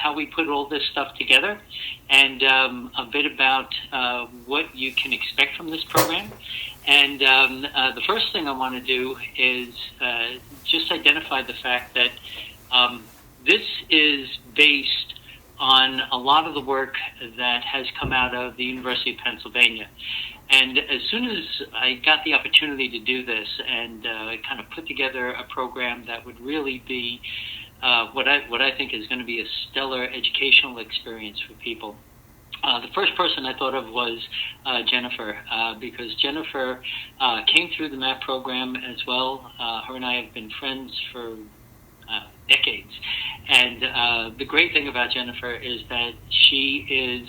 how we put all this stuff together, and a bit about what you can expect from this program. And the first thing I want to do is just identify the fact that this is based on a lot of the work that has come out of the University of Pennsylvania. And as soon as I got the opportunity to do this and kind of put together a program that would really be what I think is going to be a stellar educational experience for people, the first person I thought of was Jennifer, because Jennifer came through the MAP program as well. Her and I have been friends for decades. And the great thing about Jennifer is that she is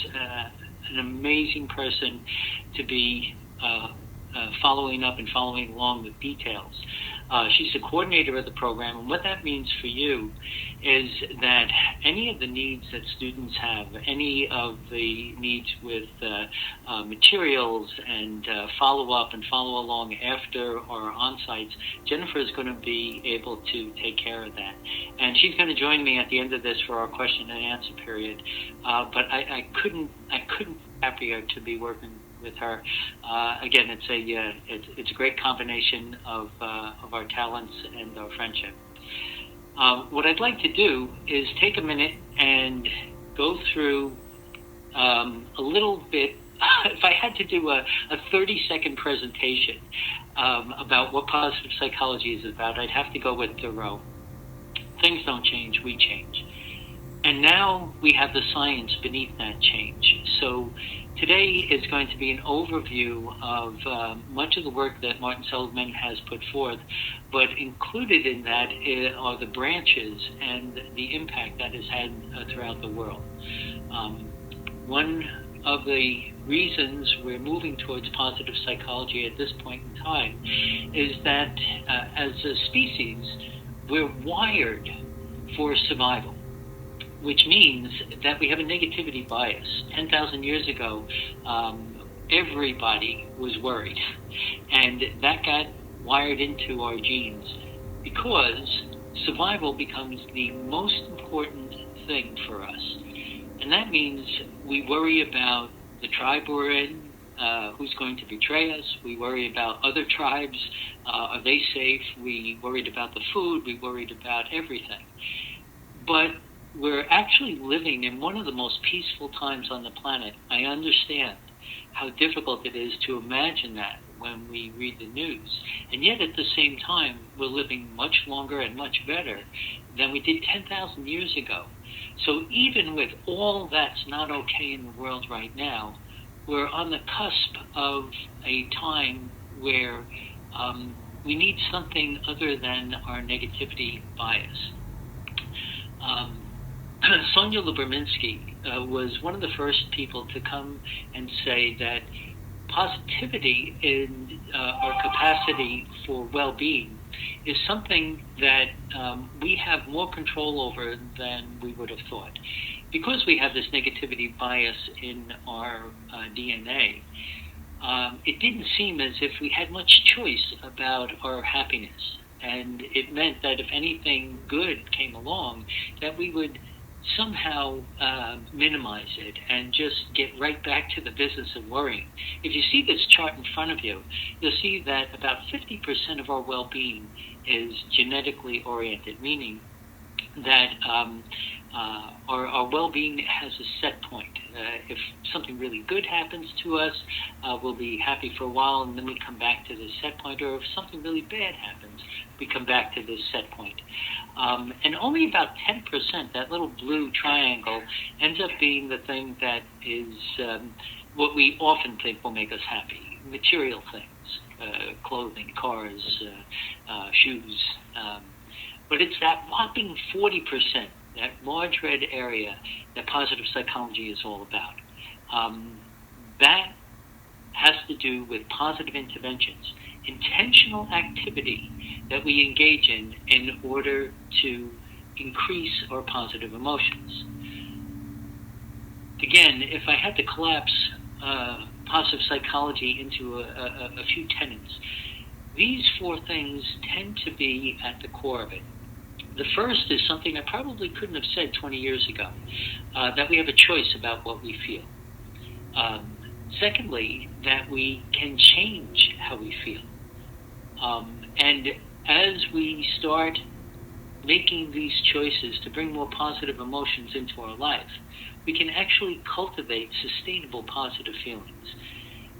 an amazing person to be following up and following along with details. She's the coordinator of the program, and what that means for you is that any of the needs that students have, any of the needs with materials and follow-up and follow along after or on-sites, Jennifer is going to be able to take care of that. And she's going to join me at the end of this for our question and answer period. But I couldn't be happier to be working with her. Again, it's a great combination of our talents and our friendship. What I'd like to do is take a minute and go through a little bit. If I had to do a 30-second presentation about what positive psychology is about, I'd have to go with Thoreau. Things don't change, we change. And now we have the science beneath that change. So today is going to be an overview of much of the work that Martin Seligman has put forth, but included in that are the branches and the impact that has had throughout the world. One of the reasons we're moving towards positive psychology at this point in time is that as a species, we're wired for survival, which means that we have a negativity bias. 10,000 years ago, everybody was worried, and that got wired into our genes because survival becomes the most important thing for us. And that means we worry about the tribe we're in, who's going to betray us. We worry about other tribes. Are they safe? We worried about the food. We worried about everything. But we're actually living in one of the most peaceful times on the planet. I understand how difficult it is to imagine that when we read the news. And yet at the same time, we're living much longer and much better than we did 10,000 years ago. So even with all that's not okay in the world right now, we're on the cusp of a time where we need something other than our negativity bias. Sonia Lubomirsky was one of the first people to come and say that positivity in our capacity for well-being is something that we have more control over than we would have thought. Because we have this negativity bias in our DNA, it didn't seem as if we had much choice about our happiness. And it meant that if anything good came along, that we would somehow minimize it and just get right back to the business of worrying. If you see this chart in front of you, you'll see that about 50% of our well-being is genetically oriented, meaning that our well-being has a set point. If something really good happens to us, we'll be happy for a while, and then we come back to this set point. Or if something really bad happens, we come back to this set point. And only about 10%, that little blue triangle, ends up being the thing that is what we often think will make us happy, material things, clothing, cars, shoes. But it's that whopping 40%, that large red area, that positive psychology is all about. That has to do with positive interventions, intentional activity that we engage in order to increase our positive emotions. Again, if I had to collapse positive psychology into a few tenets, these four things tend to be at the core of it. The first is something I probably couldn't have said 20 years ago, that we have a choice about what we feel. Secondly, that we can change how we feel. And as we start making these choices to bring more positive emotions into our life, we can actually cultivate sustainable positive feelings.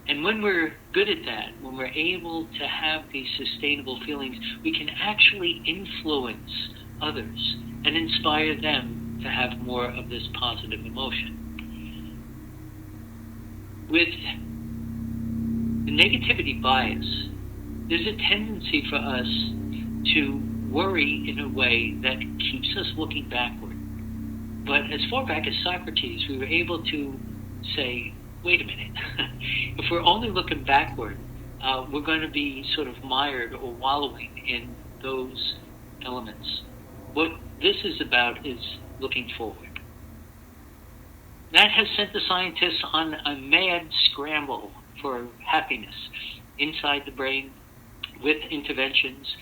And when we're good at that, when we're able to have these sustainable feelings, we can actually influence others and inspire them to have more of this positive emotion. With the negativity bias, there's a tendency for us to worry in a way that keeps us looking backward. But as far back as Socrates, we were able to say, wait a minute, if we're only looking backward, we're going to be sort of mired or wallowing in those elements. What this is about is looking forward. That has sent the scientists on a mad scramble for happiness inside the brain with interventions.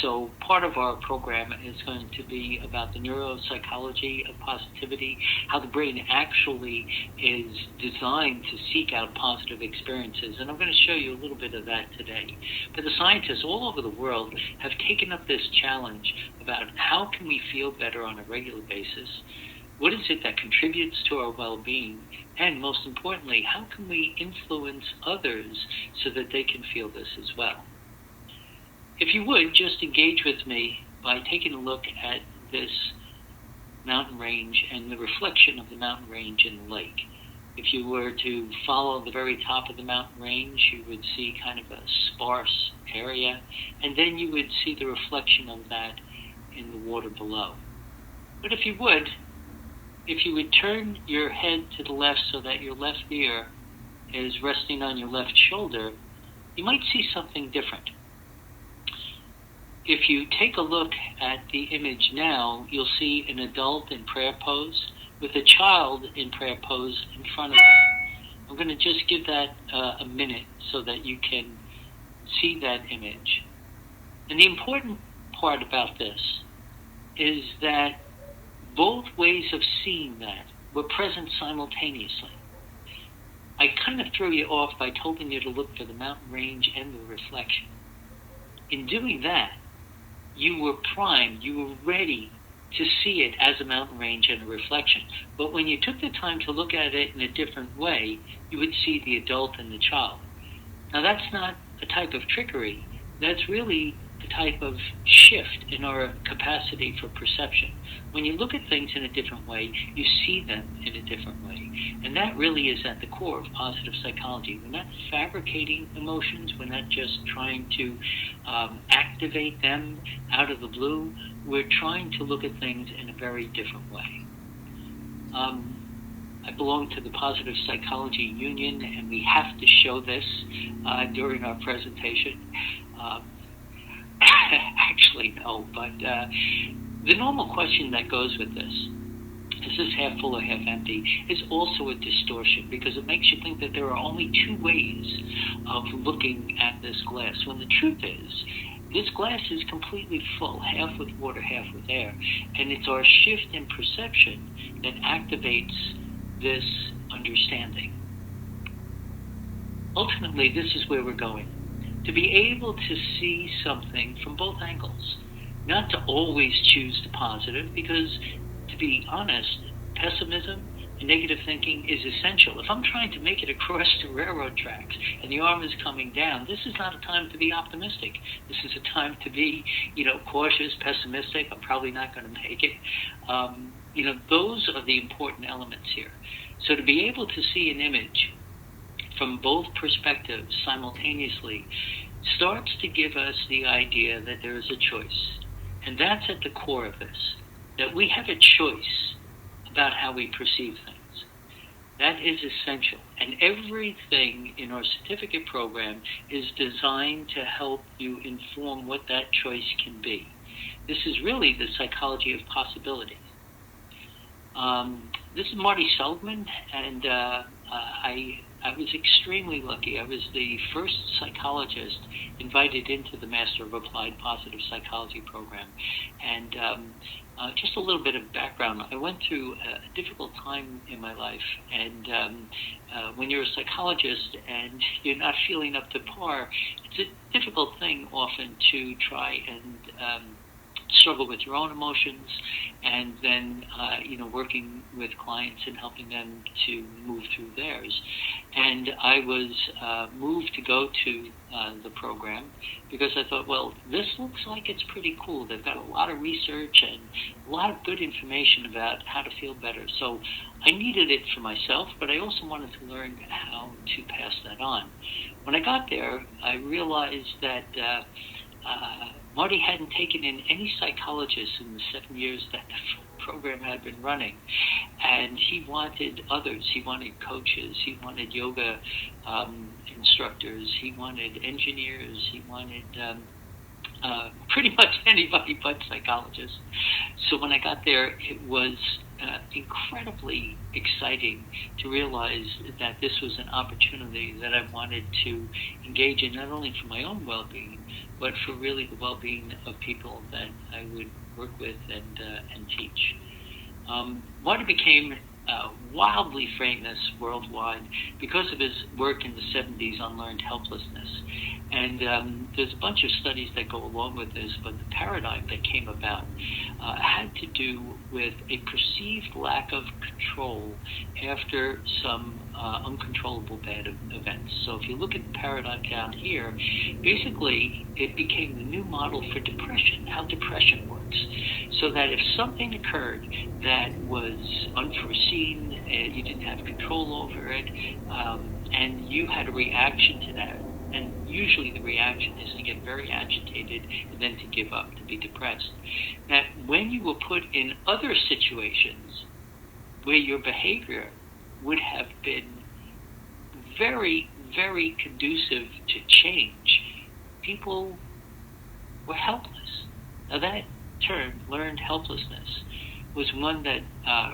So part of our program is going to be about the neuropsychology of positivity, how the brain actually is designed to seek out positive experiences. And I'm going to show you a little bit of that today. But the scientists all over the world have taken up this challenge about how can we feel better on a regular basis. What is it that contributes to our well-being? And most importantly, how can we influence others so that they can feel this as well? If you would, just engage with me by taking a look at this mountain range and the reflection of the mountain range in the lake. If you were to follow the very top of the mountain range, you would see kind of a sparse area, and then you would see the reflection of that in the water below. But if you would turn your head to the left so that your left ear is resting on your left shoulder, you might see something different. If you take a look at the image now, you'll see an adult in prayer pose with a child in prayer pose in front of them. I'm going to just give that a minute so that you can see that image. And the important part about this is that both ways of seeing that were present simultaneously. I kind of threw you off by telling you to look for the mountain range and the reflection. In doing that, you were primed, you were ready to see it as a mountain range and a reflection. But when you took the time to look at it in a different way, you would see the adult and the child. Now that's not a type of trickery, that's really the type of shift in our capacity for perception. When you look at things in a different way, you see them in a different way. And that really is at the core of positive psychology. We're not fabricating emotions. We're not just trying to activate them out of the blue. We're trying to look at things in a very different way. I belong to the Positive Psychology Union, and we have to show this during our presentation. Actually, no, but the normal question that goes with this, is this half full or half empty, is also a distortion because it makes you think that there are only two ways of looking at this glass, when the truth is, this glass is completely full, half with water, half with air, and it's our shift in perception that activates this understanding. Ultimately, this is where we're going. To be able to see something from both angles, not to always choose the positive, because to be honest, pessimism and negative thinking is essential. If I'm trying to make it across the railroad tracks and the arm is coming down, this is not a time to be optimistic. This is a time to be, cautious, pessimistic. I'm probably not going to make it. Those are the important elements here. So to be able to see an image from both perspectives simultaneously starts to give us the idea that there is a choice. And that's at the core of this, that we have a choice about how we perceive things. That is essential. And everything in our certificate program is designed to help you inform what that choice can be. This is really the psychology of possibility. This is Marty Seligman, and I I was extremely lucky. I was the first psychologist invited into the Master of Applied Positive Psychology program. And just a little bit of background. I went through a difficult time in my life, and when you're a psychologist and you're not feeling up to par, it's a difficult thing often to try and struggle with your own emotions, and then working with clients and helping them to move through theirs. And I was moved to go to the program because I thought, well, this looks like it's pretty cool. They've got a lot of research and a lot of good information about how to feel better. So I needed it for myself, but I also wanted to learn how to pass that on. When I got there, I realized that Marty hadn't taken in any psychologists in the 7 years that the program had been running, and he wanted others. He wanted coaches. He wanted yoga instructors. He wanted engineers. He wanted pretty much anybody but psychologists. So when I got there, it was incredibly exciting to realize that this was an opportunity that I wanted to engage in, not only for my own well-being, but for really the well-being of people that I would work with and teach. Marty became wildly famous worldwide because of his work in the 70s on learned helplessness. And there's a bunch of studies that go along with this, but the paradigm that came about had to do with a perceived lack of control after some uncontrollable bad events. So if you look at the paradigm down here, basically it became the new model for depression, how depression works. So that if something occurred that was unforeseen, you didn't have control over it, and you had a reaction to that, and usually the reaction is to get very agitated and then to give up, to be depressed. That when you were put in other situations where your behavior would have been very, very conducive to change, people were helpless. Now that term, learned helplessness, was one that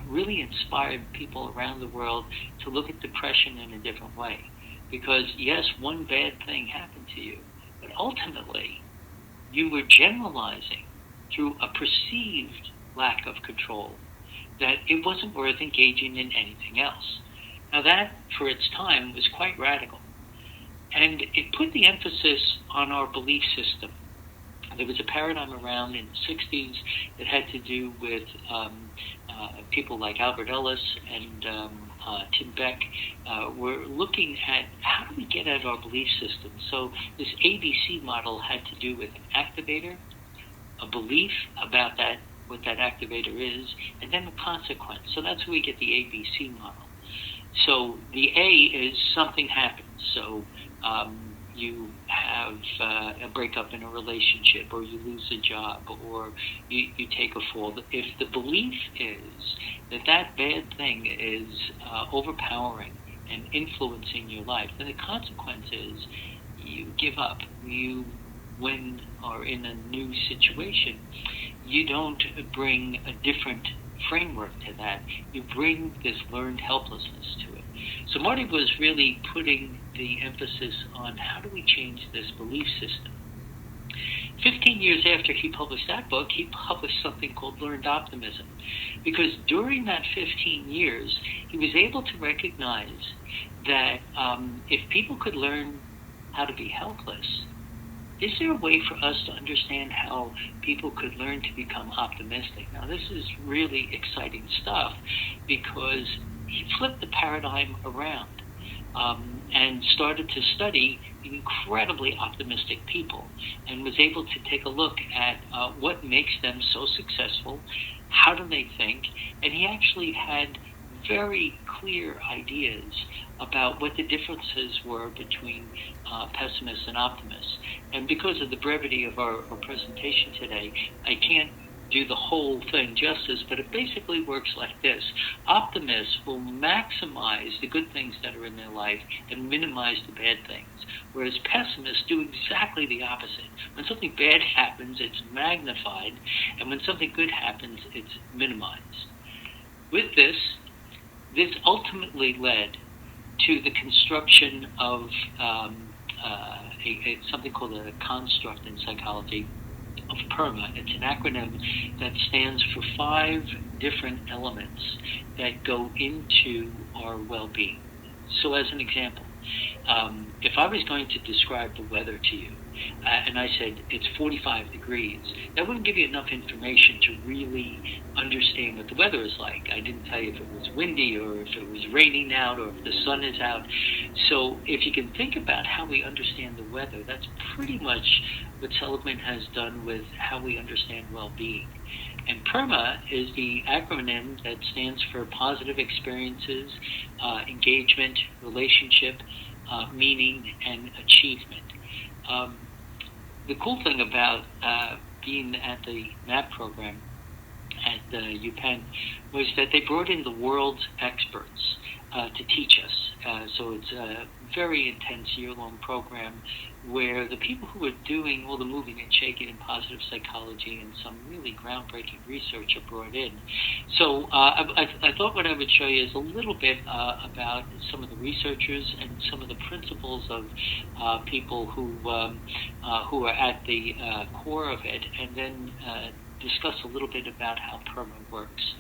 really inspired people around the world to look at depression in a different way. Because yes, one bad thing happened to you, but ultimately you were generalizing through a perceived lack of control that it wasn't worth engaging in anything else. Now that, for its time, was quite radical. And it put the emphasis on our belief system. There was a paradigm around in the 60s that had to do with people like Albert Ellis and Tim Beck were looking at how do we get at our belief system. So this ABC model had to do with an activator, a belief about that, what that activator is, and then a consequence. So that's where we get the ABC model. So the A is something happens. So you have a breakup in a relationship, or you lose a job, or you take a fall. If the belief is that that bad thing is overpowering and influencing your life, then the consequence is you give up. You, when are in a new situation, you don't bring a different framework to that. You bring this learned helplessness to it. So Marty was really putting the emphasis on how do we change this belief system. 15 years after he published that book, he published something called Learned Optimism. Because during that 15 years, he was able to recognize that if people could learn how to be helpless, is there a way for us to understand how people could learn to become optimistic? Now, this is really exciting stuff because he flipped the paradigm around and started to study incredibly optimistic people and was able to take a look at what makes them so successful, how do they think, and he actually had very clear ideas about what the differences were between pessimists and optimists. And because of the brevity of our presentation today, I can't do the whole thing justice, but it basically works like this. Optimists will maximize the good things that are in their life and minimize the bad things, whereas pessimists do exactly the opposite. When something bad happens, it's magnified, and when something good happens, it's minimized. With this ultimately led to the construction of something called a construct in psychology of PERMA. It's an acronym that stands for 5 different elements that go into our well-being. So as an example, if I was going to describe the weather to you, and I said it's 45 degrees, that wouldn't give you enough information to really understand what the weather is like. I didn't tell you if it was windy or if it was raining out or if the sun is out. So if you can think about how we understand the weather, that's pretty much what Seligman has done with how we understand well-being. And PERMA is the acronym that stands for positive experiences, engagement, relationship, meaning, and achievement. The cool thing about being at the MAP program at UPenn was that they brought in the world's experts to teach us. So it's a very intense year-long program where the people who are doing all the moving and shaking in positive psychology and some really groundbreaking research are brought in. So I thought what I would show you is a little bit about some of the researchers and some of the principles of people who are at the core of it, and then discuss a little bit about how PERMA works.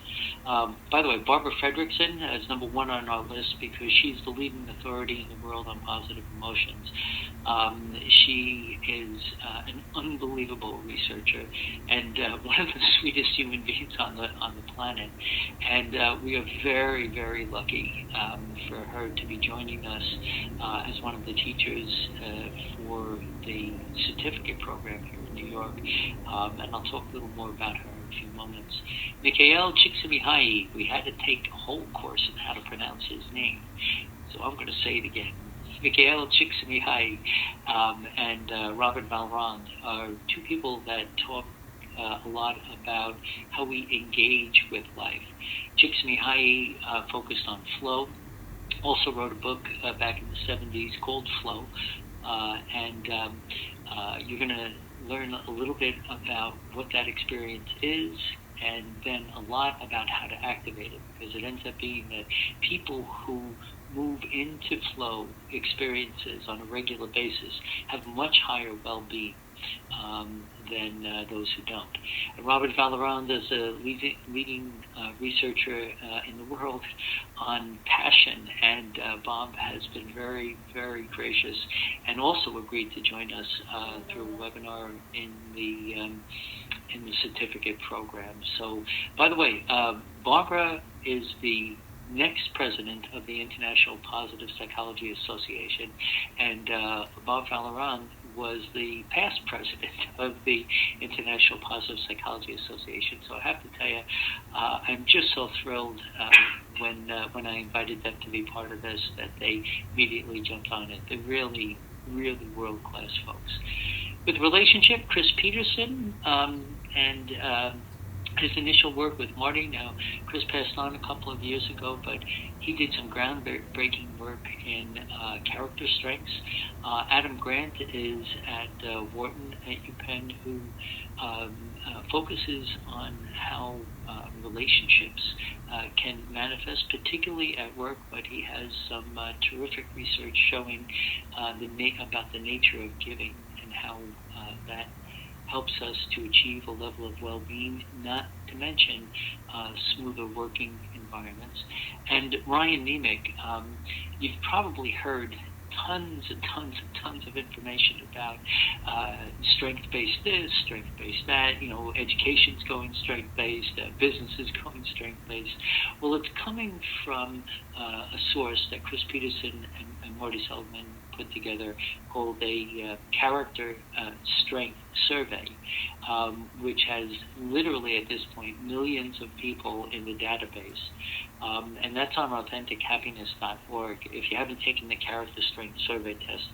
By the way, Barbara Fredrickson is number 1 on our list because she's the leading authority in the world on positive emotions. She is an unbelievable researcher and one of the sweetest human beings on the planet. And we are very, very lucky for her to be joining us as one of the teachers for the certificate program here in New York. And I'll talk a little more about her in a few moments. Mikhail Csikszentmihalyi, we had to take a whole course on how to pronounce his name, so I'm going to say it again. Mikhail Csikszentmihalyi and Robert Vallerand are 2 people that talk a lot about how we engage with life. Csikszentmihalyi focused on flow, also wrote a book back in the 70s called Flow, and you're going to learn a little bit about what that experience is, and then a lot about how to activate it, because it ends up being that people who move into flow experiences on a regular basis have much higher well-being than those who don't. Robert Vallerand is a leading researcher in the world on passion, and Bob has been very, very gracious and also agreed to join us through a webinar in the certificate program. So, by the way, Barbara is the next president of the International Positive Psychology Association, and Bob Vallerand was the past president of the International Positive Psychology Association. So I have to tell you, I'm just so thrilled when I invited them to be part of this that they immediately jumped on it. They're really, really world-class folks. With relationship, Chris Peterson and his initial work with Marty. Now, Chris passed on a couple of years ago, but he did some groundbreaking work in character strengths. Adam Grant is at Wharton at UPenn, who focuses on how relationships can manifest, particularly at work, but he has some terrific research showing about the nature of giving and how that helps us to achieve a level of well-being, not to mention smoother working environments. And Ryan Nemec, you've probably heard tons and tons and tons of information about strength-based this, strength-based that, education's going strength-based, businesses going strength-based. Well, it's coming from a source that Chris Peterson and Marty Seligman put together called a character strength survey, which has literally at this point millions of people in the database. And that's on AuthenticHappiness.org. If you haven't taken the character strength survey test,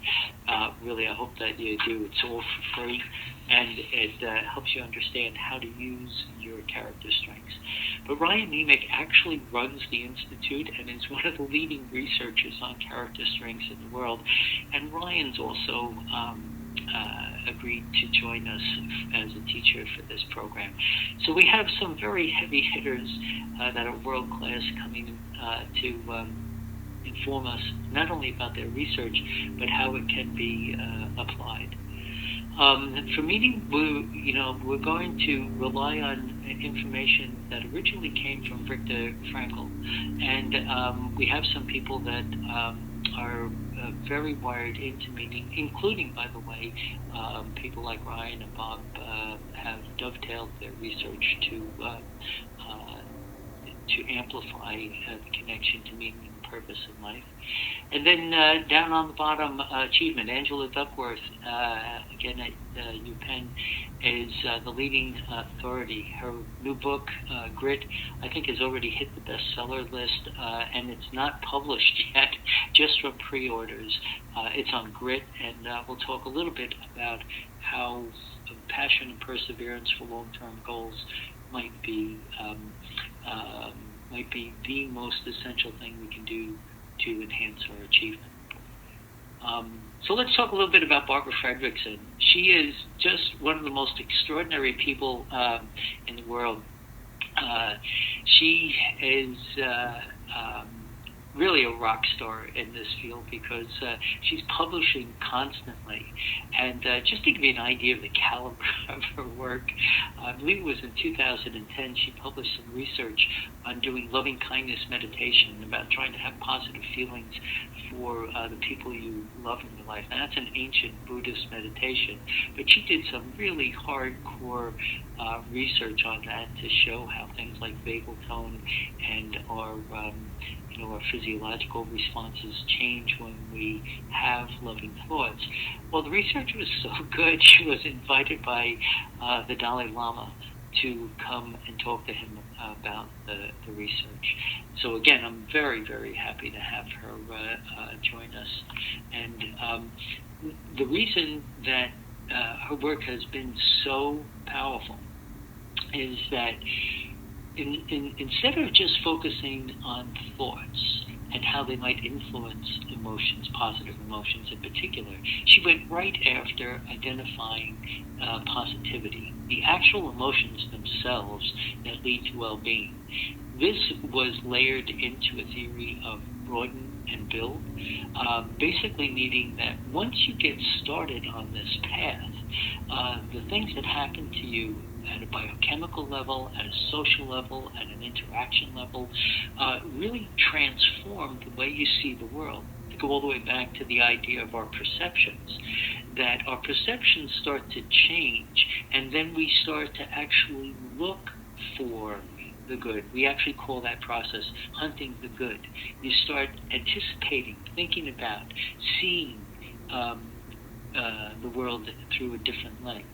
really I hope that you do. It's all for free, and it helps you understand how to use your character strengths. But Ryan Nemec actually runs the Institute and is one of the leading researchers on character strengths in the world. And Ryan's also agreed to join us as a teacher for this program. So we have some very heavy hitters that are world-class coming inform us not only about their research, but how it can be applied. For meeting, we're going to rely on information that originally came from Viktor Frankl, and we have some people that are very wired into meaning, including, by the way, people like Ryan and Bob have dovetailed their research to amplify the connection to meaning and purpose in life. And then down on the bottom, achievement. Angela Duckworth, again at UPenn, is the leading authority. Her new book, Grit, I think has already hit the bestseller list, and it's not published yet, just from pre-orders. It's on Grit, and we'll talk a little bit about how passion and perseverance for long-term goals might be the most essential thing we can do to enhance our achievement. So let's talk a little bit about Barbara Fredrickson. She is just one of the most extraordinary people in the world. She is really a rock star in this field because she's publishing constantly. And just to give you an idea of the caliber of her work, I believe it was in 2010, she published some research on doing loving kindness meditation, about trying to have positive feelings for the people you love in your life. Now, that's an ancient Buddhist meditation, but she did some really hardcore research on that to show how things like vagal tone and our physiological responses change when we have loving thoughts. Well, the research was so good, she was invited by the Dalai Lama to come and talk to him about the research. So again, I'm very, very happy to have her join us. And the reason that her work has been so powerful is that instead of just focusing on thoughts and how they might influence emotions, positive emotions in particular, she went right after identifying positivity, the actual emotions themselves that lead to well-being. This was layered into a theory of broaden and build, basically meaning that once you get started on this path, the things that happen to you at a biochemical level, at a social level, at an interaction level, really transform the way you see the world. To go all the way back to the idea of our perceptions, that our perceptions start to change, and then we start to actually look for the good. We actually call that process hunting the good. You start anticipating, thinking about, seeing the world through a different lens.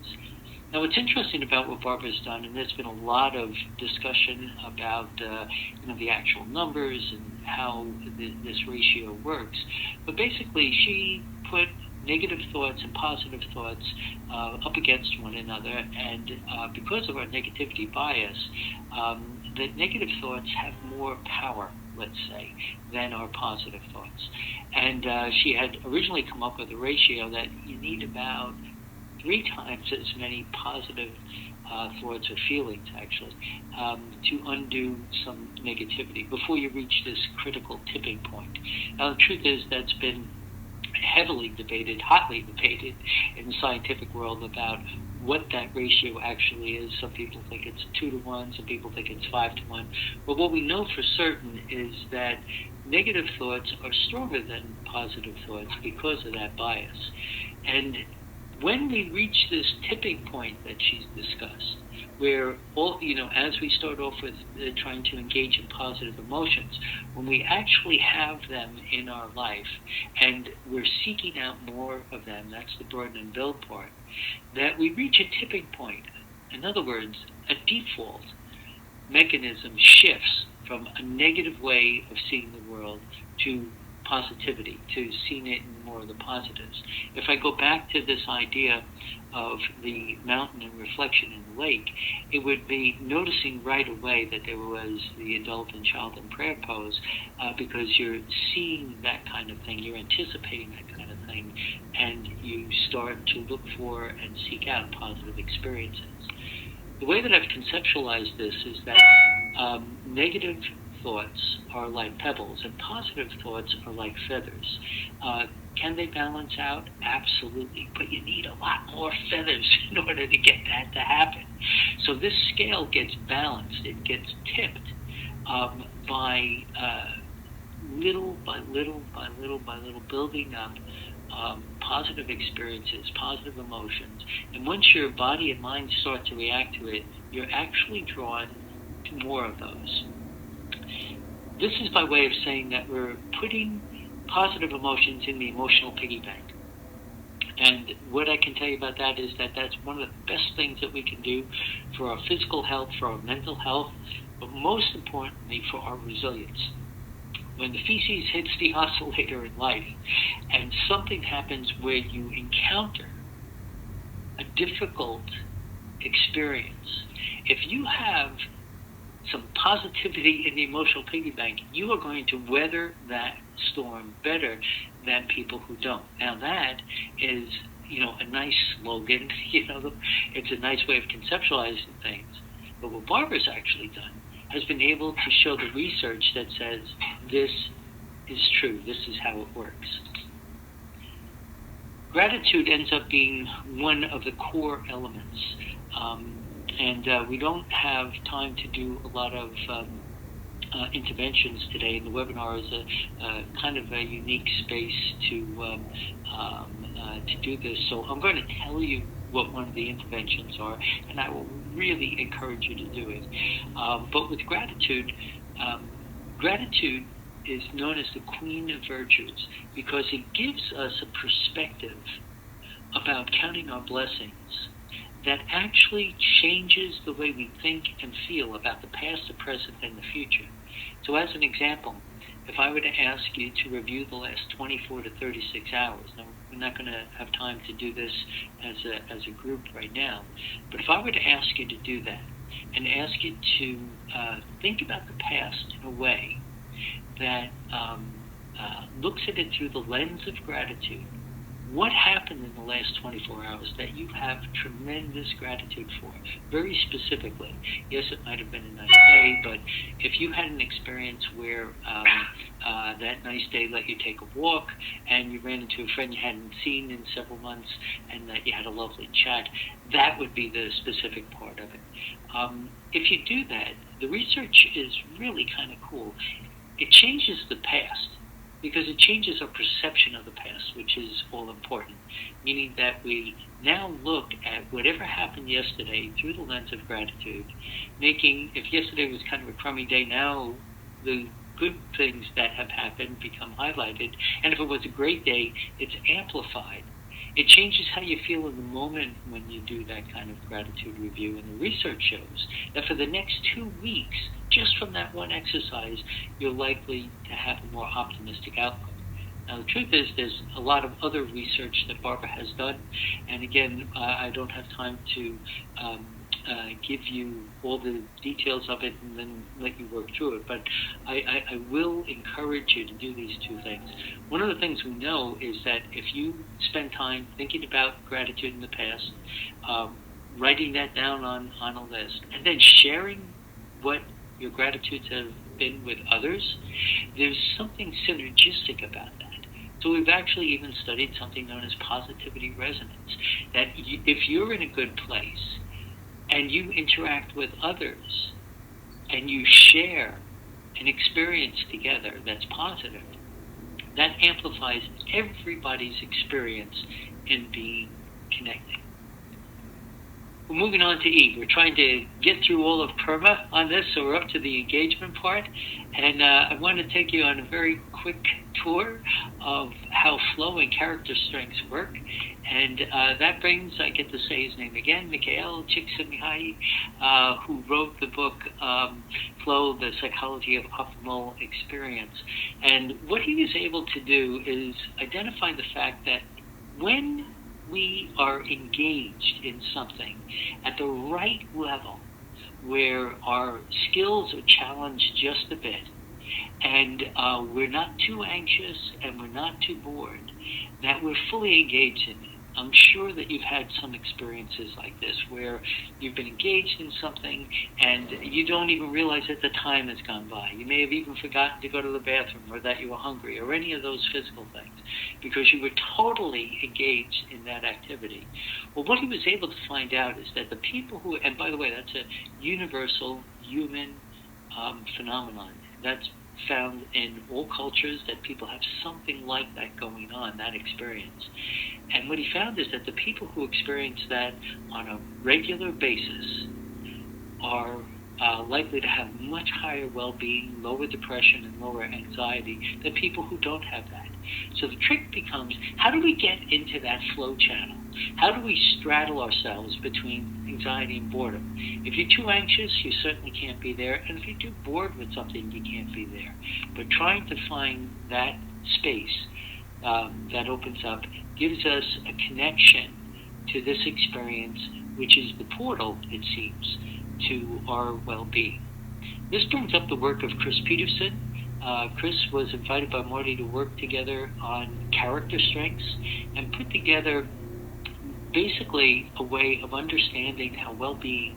Now, what's interesting about what Barbara's done, and there's been a lot of discussion about the actual numbers and how this ratio works, but basically she put negative thoughts and positive thoughts up against one another, and because of our negativity bias, the negative thoughts have more power, let's say, than our positive thoughts. And she had originally come up with a ratio that you need about 3 times as many positive thoughts or feelings, actually, to undo some negativity before you reach this critical tipping point. Now, the truth is that's been heavily debated, hotly debated in the scientific world about what that ratio actually is. Some people think it's 2 to 1, some people think it's 5 to 1. But what we know for certain is that negative thoughts are stronger than positive thoughts because of that bias. And when we reach this tipping point that she's discussed, where all, as we start off with trying to engage in positive emotions, when we actually have them in our life and we're seeking out more of them, that's the broaden and build part, that we reach a tipping point. In other words, a default mechanism shifts from a negative way of seeing the world to positivity, to seeing it in more of the positives. If I go back to this idea of the mountain and reflection in the lake, it would be noticing right away that there was the adult and child in prayer pose, because you're seeing that kind of thing, you're anticipating that kind of thing, and you start to look for and seek out positive experiences. The way that I've conceptualized this is that negative thoughts are like pebbles, and positive thoughts are like feathers. Can they balance out? Absolutely. But you need a lot more feathers in order to get that to happen. So this scale gets balanced. It gets tipped by little by little by little by little building up positive experiences, positive emotions. And once your body and mind start to react to it, you're actually drawn to more of those. This is by way of saying that we're putting positive emotions in the emotional piggy bank. And what I can tell you about that is that that's one of the best things that we can do for our physical health, for our mental health, but most importantly for our resilience. When the feces hits the oscillator in life and something happens where you encounter a difficult experience, if you have some positivity in the emotional piggy bank, you are going to weather that storm better than people who don't. Now that is, a nice slogan, it's a nice way of conceptualizing things. But what Barbara's actually done has been able to show the research that says this is true, this is how it works. Gratitude ends up being one of the core elements. And we don't have time to do a lot of interventions today, and the webinar is a kind of a unique space to do this. So I'm going to tell you what one of the interventions are, and I will really encourage you to do it. But with gratitude, gratitude is known as the Queen of Virtues because it gives us a perspective about counting our blessings that actually changes the way we think and feel about the past, the present, and the future. So as an example, if I were to ask you to review the last 24 to 36 hours, now we're not going to have time to do this as a group right now, but if I were to ask you to do that and ask you to think about the past in a way that looks at it through the lens of gratitude, what happened in the last 24 hours that you have tremendous gratitude for? Very specifically. Yes, it might have been a nice day, but if you had an experience where that nice day let you take a walk and you ran into a friend you hadn't seen in several months and that you had a lovely chat, that would be the specific part of it. If you do that, the research is really kind of cool. It changes the past, because it changes our perception of the past, which is all important, meaning that we now look at whatever happened yesterday through the lens of gratitude, making, if yesterday was kind of a crummy day, now the good things that have happened become highlighted, and if it was a great day, it's amplified. It changes how you feel in the moment when you do that kind of gratitude review, and the research shows that for the next 2 weeks, just from that one exercise, you're likely to have a more optimistic outlook. Now, the truth is there's a lot of other research that Barbara has done, and again, I don't have time to give you all the details of it and then let you work through it, but I will encourage you to do these two things. One of the things we know is that if you spend time thinking about gratitude in the past, writing that down on a list, and then sharing what your gratitudes have been with others, there's something synergistic about that. So we've actually even studied something known as positivity resonance, that if you're in a good place and you interact with others and you share an experience together that's positive, that amplifies everybody's experience in being connected. We're moving on to E. We're trying to get through all of PERMA on this, so we're up to the engagement part. And I want to take you on a very quick tour of how flow and character strengths work. And that brings, I get to say his name again, Mikhail Csikszentmihalyi, who wrote the book Flow, The Psychology of Optimal Experience. And what he was able to do is identify the fact that when we are engaged in something at the right level, where our skills are challenged just a bit, and we're not too anxious and we're not too bored, that we're fully engaged in it. I'm sure that you've had some experiences like this where you've been engaged in something and you don't even realize that the time has gone by. You may have even forgotten to go to the bathroom, or that you were hungry, or any of those physical things, because you were totally engaged in that activity. Well, what he was able to find out is that the people who, and by the way, that's a universal human phenomenon. That's found in all cultures, that people have something like that going on, that experience. And what he found is that the people who experience that on a regular basis are likely to have much higher well-being, lower depression, and lower anxiety than people who don't have that. So the trick becomes, how do we get into that flow channel? How do we straddle ourselves between anxiety and boredom? If you're too anxious, you certainly can't be there. And if you're too bored with something, you can't be there. But trying to find that space that opens up gives us a connection to this experience, which is the portal, it seems, to our well-being. This brings up the work of Chris Peterson. Chris was invited by Marty to work together on character strengths and put together basically a way of understanding how well-being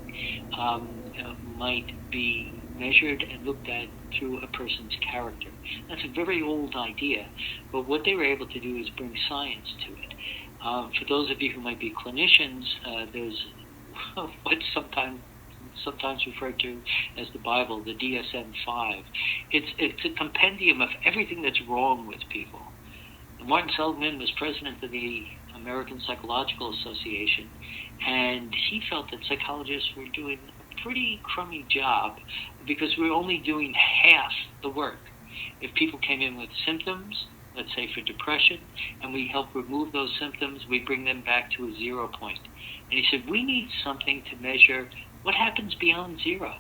might be measured and looked at through a person's character. That's a very old idea, but what they were able to do is bring science to it. For those of you who might be clinicians, there's what's sometimes referred to as the Bible, the DSM-5. It's a compendium of everything that's wrong with people. Martin Seligman was president of the American Psychological Association, and he felt that psychologists were doing a pretty crummy job because we're only doing half the work. If people came in with symptoms, let's say for depression, and we help remove those symptoms, we bring them back to a 0 point. And he said, we need something to measure what happens beyond 0.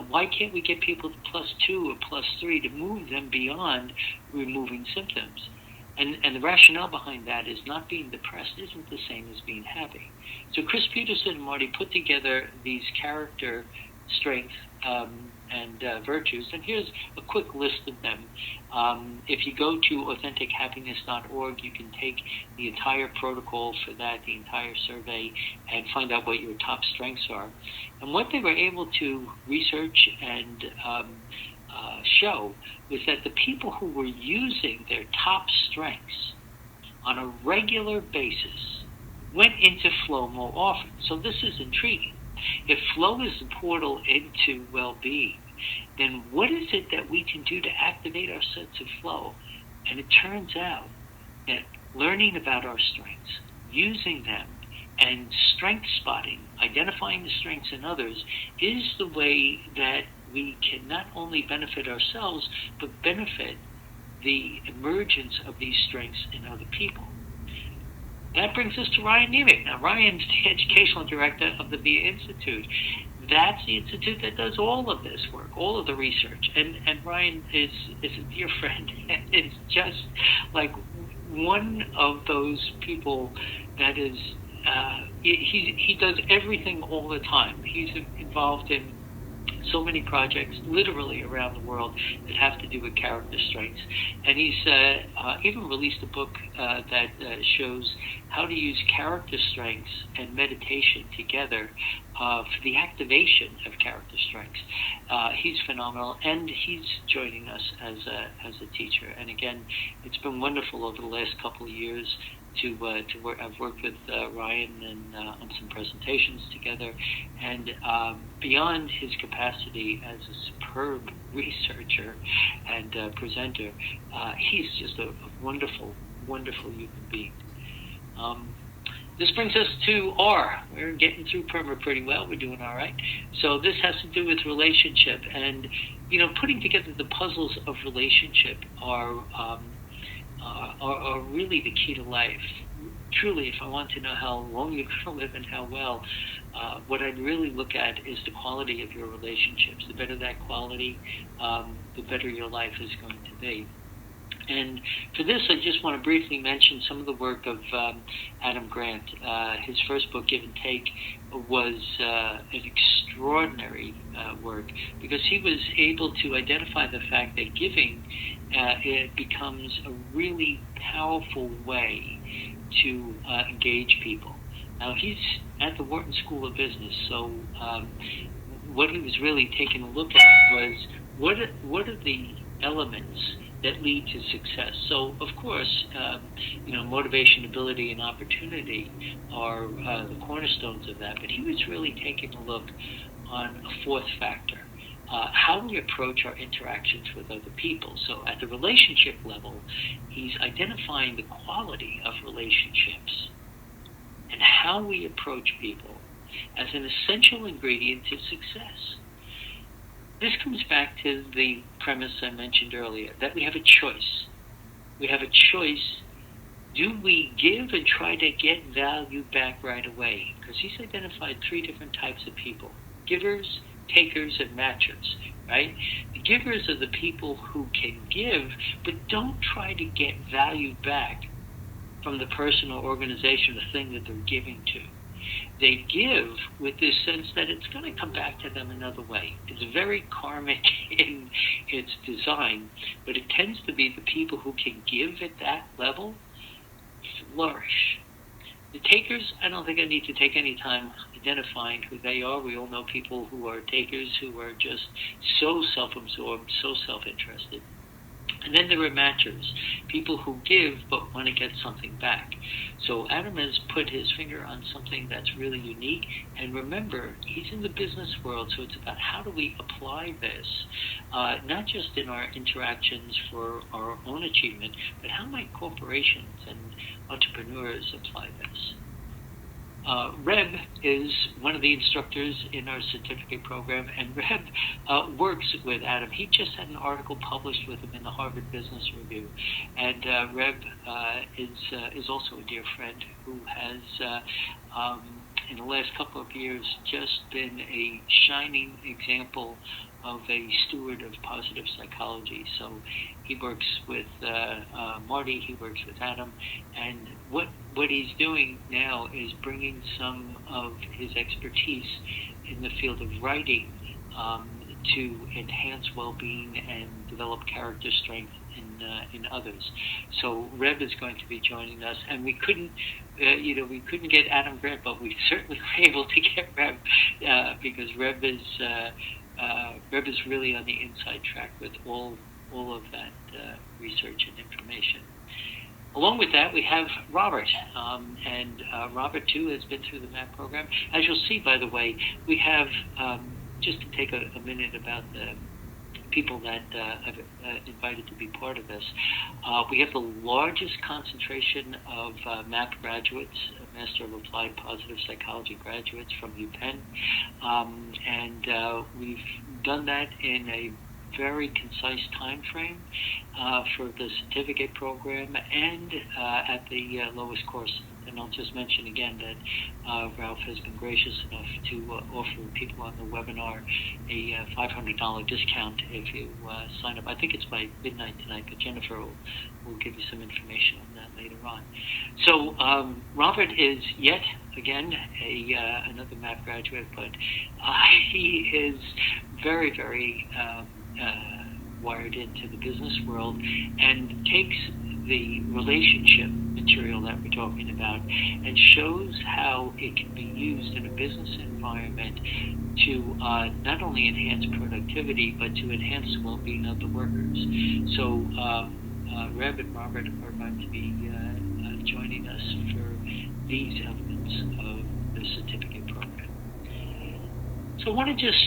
Why can't we get people to +2 or +3 to move them beyond removing symptoms? And the rationale behind that is not being depressed isn't the same as being happy. So Chris Peterson and Marty put together these character strengths and virtues, and here's a quick list of them. If you go to AuthenticHappiness.org, you can take the entire protocol for that, the entire survey, and find out what your top strengths are. And what they were able to research and show was that the people who were using their top strengths on a regular basis went into flow more often. So this is intriguing. If flow is the portal into well-being, then what is it that we can do to activate our sense of flow? And it turns out that learning about our strengths, using them, and strength spotting, identifying the strengths in others, is the way that we can not only benefit ourselves, but benefit the emergence of these strengths in other people. That brings us to Ryan Nemec. Now, Ryan's the educational director of the VIA Institute. That's the institute that does all of this work, all of the research. And Ryan is a dear friend. It's just like one of those people that is, he does everything all the time. He's involved in so many projects literally around the world that have to do with character strengths. And he's even released a book that shows how to use character strengths and meditation together for the activation of character strengths. He's phenomenal, and he's joining us as a teacher. And again, it's been wonderful over the last couple of years to work. I've worked with Ryan and on some presentations together, and beyond his capacity as a superb researcher and presenter, he's just a wonderful, wonderful human being. This brings us to R. We're getting through PERMA pretty well. We're doing all right. So this has to do with relationship, and putting together the puzzles of relationship are really the key to life. Truly, if I want to know how long you're going to live and how well, what I'd really look at is the quality of your relationships. The better that quality, the better your life is going to be. And for this, I just want to briefly mention some of the work of Adam Grant. His first book, Give and Take, was an extraordinary work, because he was able to identify the fact that giving it becomes a really powerful way to engage people. Now, he's at the Wharton School of Business, so what he was really taking a look at was what are the elements that lead to success. So, of course, motivation, ability, and opportunity are the cornerstones of that. But he was really taking a look on a fourth factor, how we approach our interactions with other people. So at the relationship level, he's identifying the quality of relationships and how we approach people as an essential ingredient to success. This comes back to the premise I mentioned earlier, that we have a choice. We have a choice. Do we give and try to get value back right away? Because he's identified three different types of people: givers, takers, and matchers, right? The givers are the people who can give, but don't try to get value back from the person or organization or thing that they're giving to. They give with this sense that it's going to come back to them another way. It's very karmic in its design, but it tends to be the people who can give at that level flourish. The takers, I don't think I need to take any time identifying who they are. We all know people who are takers, who are just so self-absorbed, so self-interested. And then there are matchers, people who give but want to get something back. So Adam has put his finger on something that's really unique. And remember, he's in the business world, so it's about how do we apply this, not just in our interactions for our own achievement, but how might corporations and entrepreneurs apply this. Reb is one of the instructors in our certificate program, and Reb works with Adam. He just had an article published with him in the Harvard Business Review, and Reb is also a dear friend who has, in the last couple of years, just been a shining example of a steward of positive psychology. So he works with Marty, he works with Adam, and what he's doing now is bringing some of his expertise in the field of writing to enhance well-being and develop character strength in others. So Reb is going to be joining us, and we couldn't get Adam Grant, but we certainly were able to get Reb because Reb is really on the inside track with all of that research and information. Along with that, we have Robert, and Robert, too, has been through the MAP program. As you'll see, by the way, we have, just to take a minute about the people that I've invited to be part of this, we have the largest concentration of MAP graduates, Master of Applied Positive Psychology graduates from UPenn, and we've done that in a very concise time frame for the certificate program and at the lowest course. And I'll just mention again that Ralph has been gracious enough to offer people on the webinar a $500 discount if you sign up. I think it's by midnight tonight, but Jennifer will give you some information on that later on. So Robert is yet again another MAP graduate, but he is very, very wired into the business world and takes the relationship material that we're talking about and shows how it can be used in a business environment to not only enhance productivity, but to enhance the well-being of the workers. So Reb and Robert are going to be joining us for these elements of the certificate program. So I want to just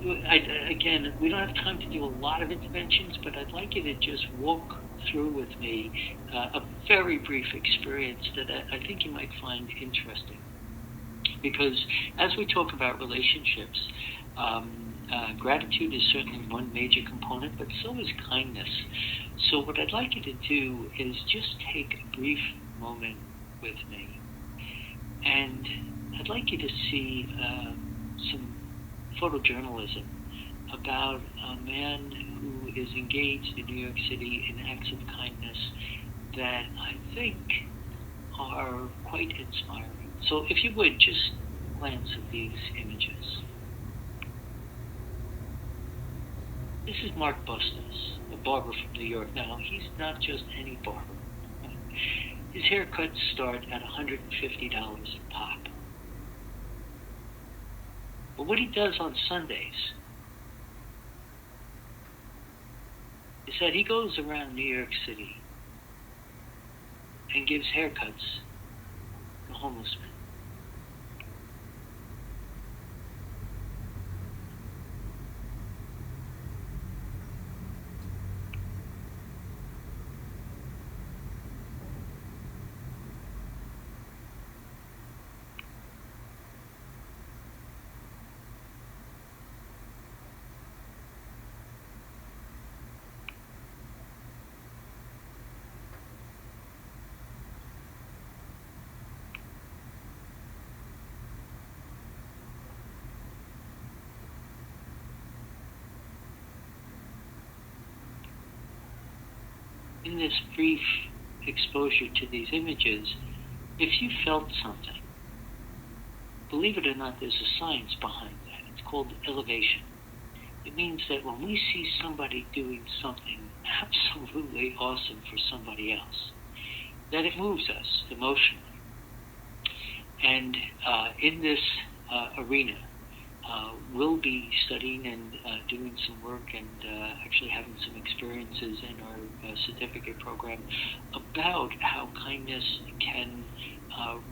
again, we don't have time to do a lot of interventions, but I'd like you to just walk through with me a very brief experience that I think you might find interesting. Because as we talk about relationships, gratitude is certainly one major component, but so is kindness. So what I'd like you to do is just take a brief moment with me. And I'd like you to see some photojournalism about a man who is engaged in New York City in acts of kindness that I think are quite inspiring. So if you would, just glance at these images. This is Mark Bustos, a barber from New York. Now, he's not just any barber. His haircuts start at $150 a pop. But what he does on Sundays is that he goes around New York City and gives haircuts to homeless men. In this brief exposure to these images, if you felt something, believe it or not, there's a science behind that. It's called elevation. It means that when we see somebody doing something absolutely awesome for somebody else, that it moves us emotionally. And in this arena, we'll be studying and doing some work and actually having some experiences in our certificate program about how kindness can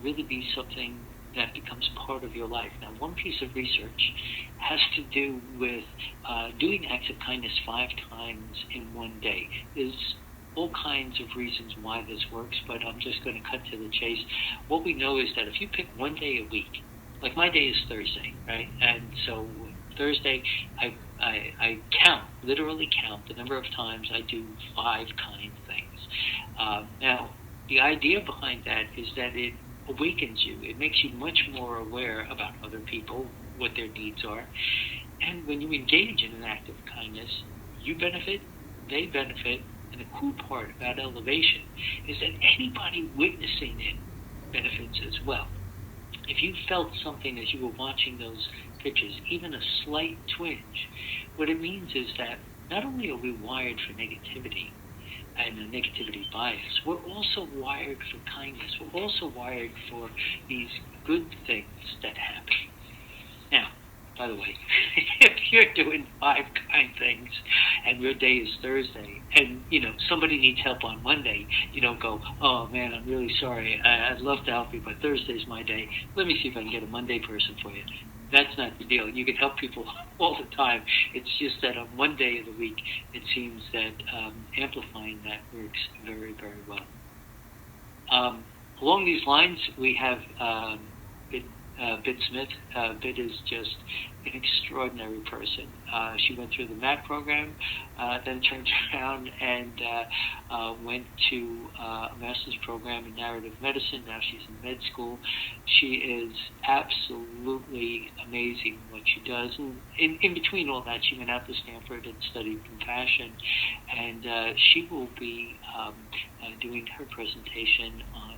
really be something that becomes part of your life. Now, one piece of research has to do with doing acts of kindness 5 times in one day. There's all kinds of reasons why this works, but I'm just going to cut to the chase. What we know is that if you pick one day a week, like my day is Thursday, right? And so Thursday, I count, literally count the number of times I do 5 kind things. Now, the idea behind that is that it awakens you. It makes you much more aware about other people, what their needs are. And when you engage in an act of kindness, you benefit, they benefit, and the cool part about elevation is that anybody witnessing it benefits as well. If you felt something as you were watching those pictures, even a slight twinge, what it means is that not only are we wired for negativity and a negativity bias, we're also wired for kindness. We're also wired for these good things that happen. Now, by the way, if you're doing 5 kind things and your day is Thursday and, somebody needs help on Monday, you don't go, oh, man, I'm really sorry. I'd love to help you, but Thursday's my day. Let me see if I can get a Monday person for you. That's not the deal. You can help people all the time. It's just that on one day of the week, it seems that amplifying that works very, very well. Along these lines, we have Bit Smith. Bit is just an extraordinary person. She went through the MAT program, then turned around and went to a master's program in narrative medicine. Now she's in med school. She is absolutely amazing what she does. And in between all that, she went out to Stanford and studied compassion. And she will be doing her presentation on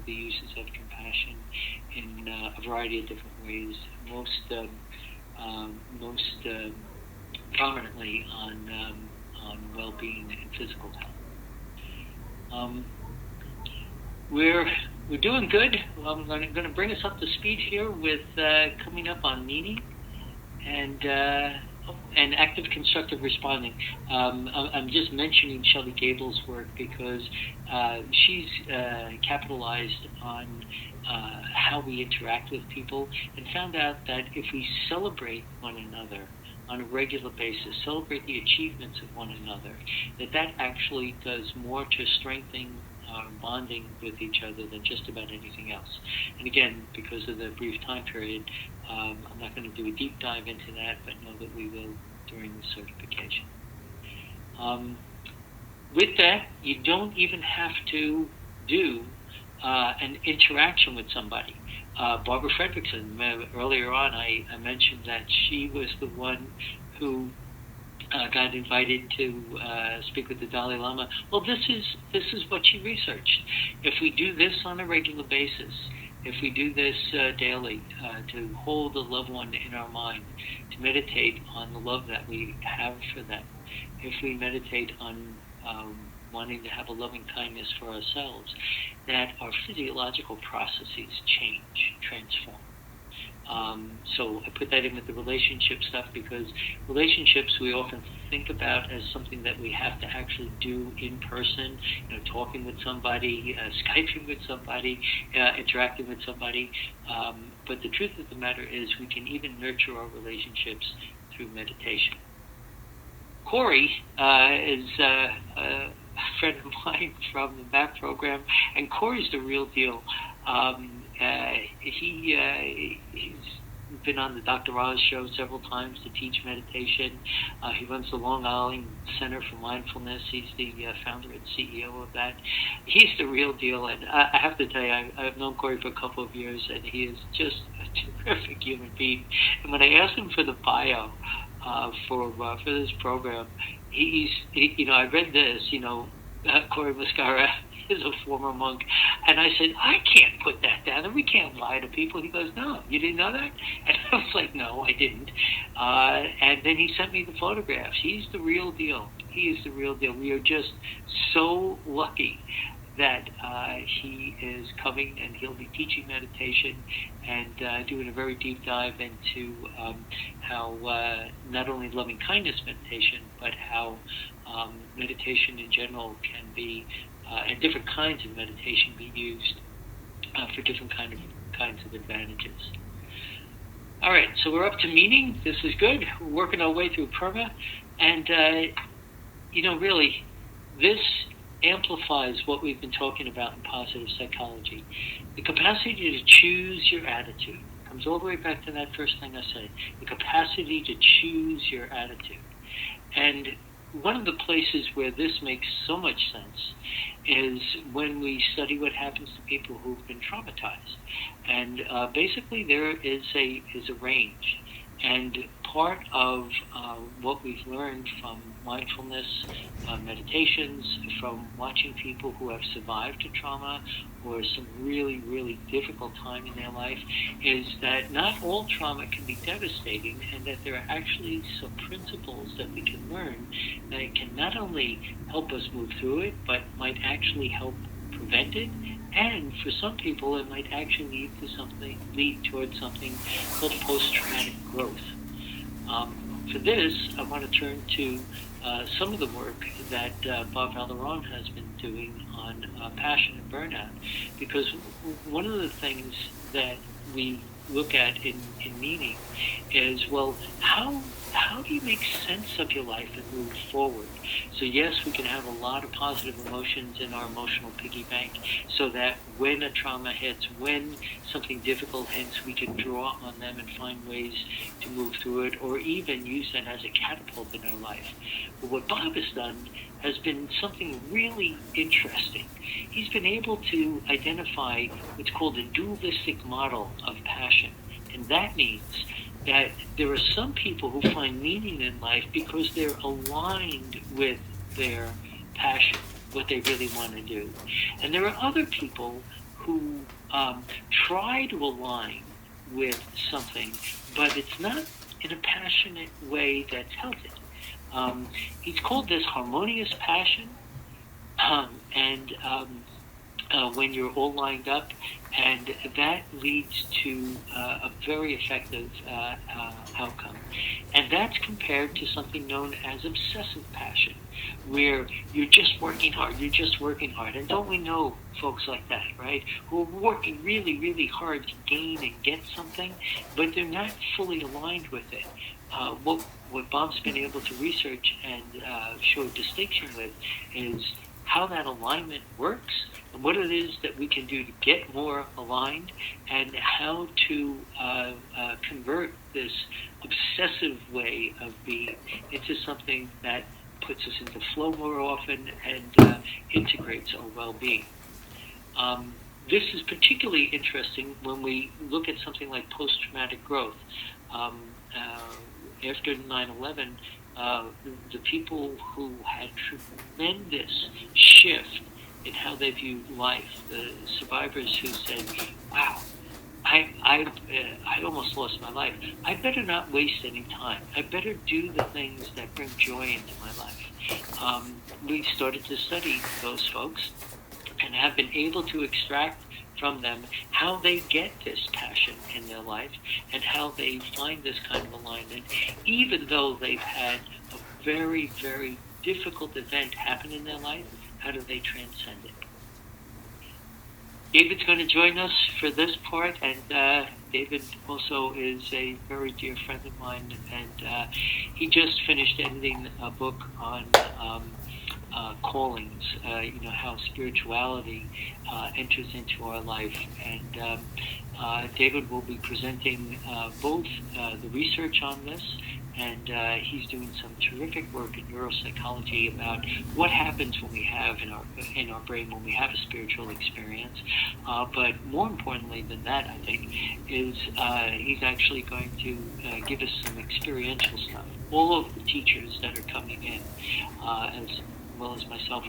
the uses of compassion in a variety of different ways, most prominently on well-being and physical health. We're doing good. I'm going to bring us up to speed here with coming up on meaning and active constructive responding. I'm just mentioning Shelley Gable's work because she's capitalized on how we interact with people and found out that if we celebrate one another on a regular basis, celebrate the achievements of one another, that actually does more to strengthen bonding with each other than just about anything else. And again, because of the brief time period, I'm not going to do a deep dive into that, but know that we will during the certification. With that, you don't even have to do an interaction with somebody. Barbara Fredrickson, earlier on I mentioned that she was the one who got invited to speak with the Dalai Lama. Well, this is what she researched. If we do this on a regular basis, if we do this daily, to hold a loved one in our mind, to meditate on the love that we have for them, if we meditate on wanting to have a loving kindness for ourselves, that our physiological processes change, transform. So I put that in with the relationship stuff, because relationships we often think about as something that we have to actually do in person, talking with somebody, Skyping with somebody, interacting with somebody. But the truth of the matter is we can even nurture our relationships through meditation. Corey is a friend of mine from the MAP program, and Corey's the real deal. He's been on the Dr. Oz show several times to teach meditation. He runs the Long Island Center for Mindfulness. He's the founder and CEO of that. He's the real deal, and I have to tell you, I've known Corey for a couple of years, and he is just a terrific human being. And when I asked him for the bio for this program, I read this, Corey Muscara is a former monk, and I said, I can't put that down, and we can't lie to people. He goes, no, you didn't know that? And I was like, no, I didn't. And then he sent me the photographs. He's the real deal. He is the real deal. We are just so lucky that he is coming, and he'll be teaching meditation and doing a very deep dive into how not only loving kindness meditation, but how meditation in general can be, and different kinds of meditation be used for different kinds of advantages. All right, so we're up to meaning. This is good. We're working our way through PERMA, and really, this amplifies what we've been talking about in positive psychology. The capacity to choose your attitude comes all the way back to that first thing I said. The capacity to choose your attitude. And one of the places where this makes so much sense is when we study what happens to people who've been traumatized. And basically there is a range. And part of what we've learned from mindfulness meditations, from watching people who have survived a trauma or some really, really difficult time in their life, is that not all trauma can be devastating, and that there are actually some principles that we can learn that can not only help us move through it, but might actually help prevent it. And for some people, it might actually lead towards something called post-traumatic growth. For this, I want to turn to some of the work that Bob Vallerand has been doing on passion and burnout, because one of the things that we look at in meaning is, well, how do you make sense of your life and move forward? So yes, we can have a lot of positive emotions in our emotional piggy bank, so that when a trauma hits, when something difficult hits, we can draw on them and find ways to move through it, or even use that as a catapult in our life. But what Bob has done has been something really interesting. He's been able to identify what's called a dualistic model of passion. And that means that there are some people who find meaning in life because they're aligned with their passion, what they really want to do. And there are other people who try to align with something, but it's not in a passionate way that's healthy. He's called this harmonious passion, when you're all lined up, and that leads to a very effective outcome. And that's compared to something known as obsessive passion, where you're just working hard. And don't we know folks like that, right? Who are working really, really hard to gain and get something, but they're not fully aligned with it. What Bob's been able to research and show a distinction with is how that alignment works, and what it is that we can do to get more aligned, and how to convert this obsessive way of being into something that puts us into flow more often and integrates our well-being. This is particularly interesting when we look at something like post-traumatic growth. After 9/11, the people who had tremendous shift in how they view life. The survivors who said, wow, I almost lost my life. I better not waste any time. I better do the things that bring joy into my life. We started to study those folks and have been able to extract from them how they get this passion in their life and how they find this kind of alignment, even though they've had a very, very difficult event happen in their life. How do they transcend it? David's going to join us for this part, and David also is a very dear friend of mine, and he just finished editing a book on callings, how spirituality enters into our life. And David will be presenting both the research on this, and he's doing some terrific work in neuropsychology about what happens when we have in our brain when we have a spiritual experience. But more importantly than that, I think, is he's actually going to give us some experiential stuff. All of the teachers that are coming in, as well as myself,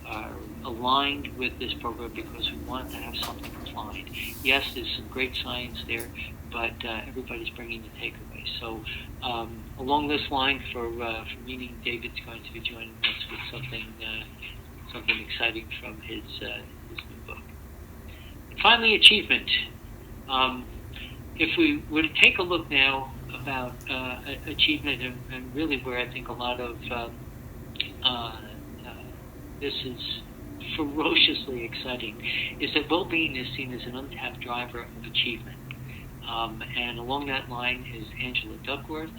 are aligned with this program because we want to have something applied. Yes, there's some great science there, but everybody's bringing the takeaway. So along this line, for meeting, David's going to be joining us with something exciting from his new book. And finally, achievement. If we were to take a look now about achievement and really where I think a lot of this is ferociously exciting, is that well-being is seen as an untapped driver of achievement. And along that line is Angela Duckworth,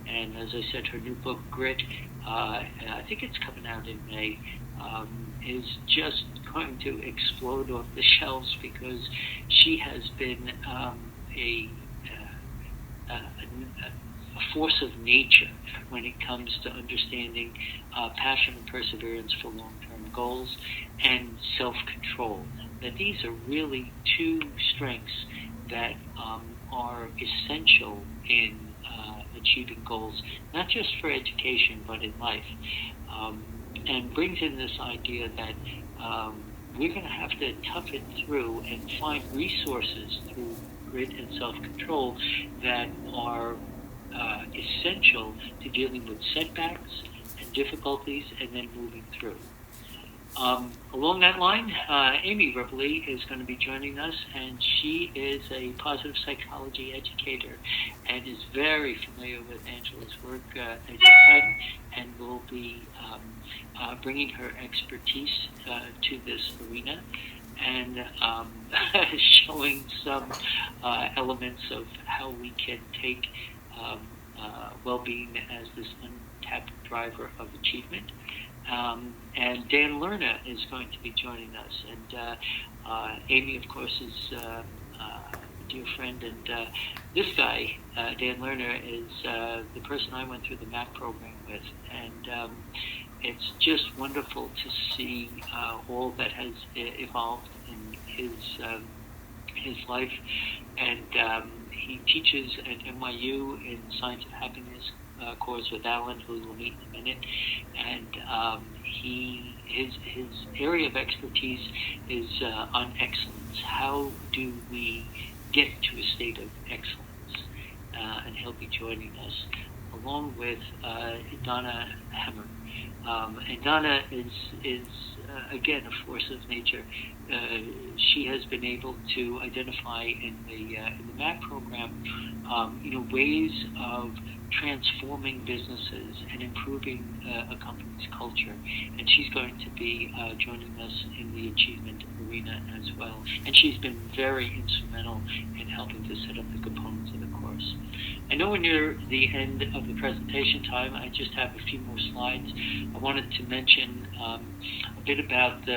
and as I said, her new book, Grit, I think it's coming out in May, is just going to explode off the shelves because she has been a force of nature when it comes to understanding passion and perseverance for long-term goals and self-control. That these are really two strengths that are essential in achieving goals, not just for education, but in life. And brings in this idea that we're going to have to tough it through and find resources through grit and self-control that are essential to dealing with setbacks and difficulties and then moving through. Along that line, Amy Ripley is going to be joining us, and she is a positive psychology educator and is very familiar with Angela's work, as you can, and will be bringing her expertise to this arena and showing some elements of how we can take well-being as this untapped driver of achievement. And Dan Lerner is going to be joining us. And Amy, of course, is a dear friend. And this guy, Dan Lerner, is the person I went through the MAP program with. And it's just wonderful to see all that has evolved in his life. And he teaches at NYU in Science of Happiness course with Alan, who we'll meet in a minute, and his area of expertise is on excellence. How do we get to a state of excellence? And he'll be joining us along with Donna Hammer. And Donna is again a force of nature. She has been able to identify in the MAP program, ways of transforming businesses and improving a company's culture. And she's going to be joining us in the achievement arena as well. And she's been very instrumental in helping to set up the components of the course. I know we're near the end of the presentation time. I just have a few more slides. I wanted to mention a bit about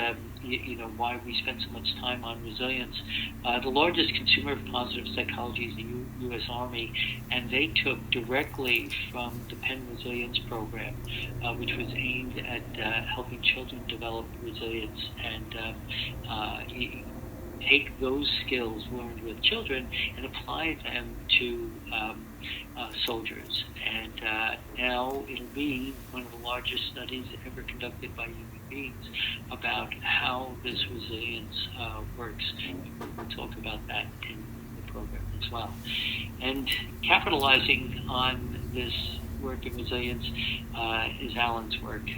why we spend so much time on resilience. The largest consumer of positive psychology is the U.S. Army, and they took directly from the Penn Resilience Program, which was aimed at helping children develop resilience and take those skills learned with children and apply them to soldiers. And now it'll be one of the largest studies ever conducted by human beings about how this resilience works. We'll talk about that in the program as well. And capitalizing on this work in resilience is Alan's work.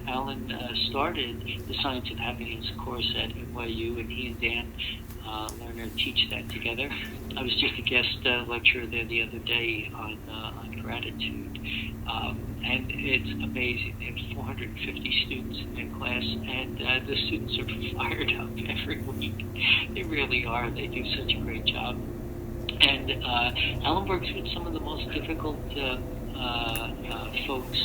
Alan started the Science of Happiness course at NYU, and he and Dan Lerner teach that together. I was just a guest lecturer there the other day on gratitude, and it's amazing. They have 450 students in their class, and the students are fired up every week. They really are. They do such a great job. And Alan works with some of the most difficult folks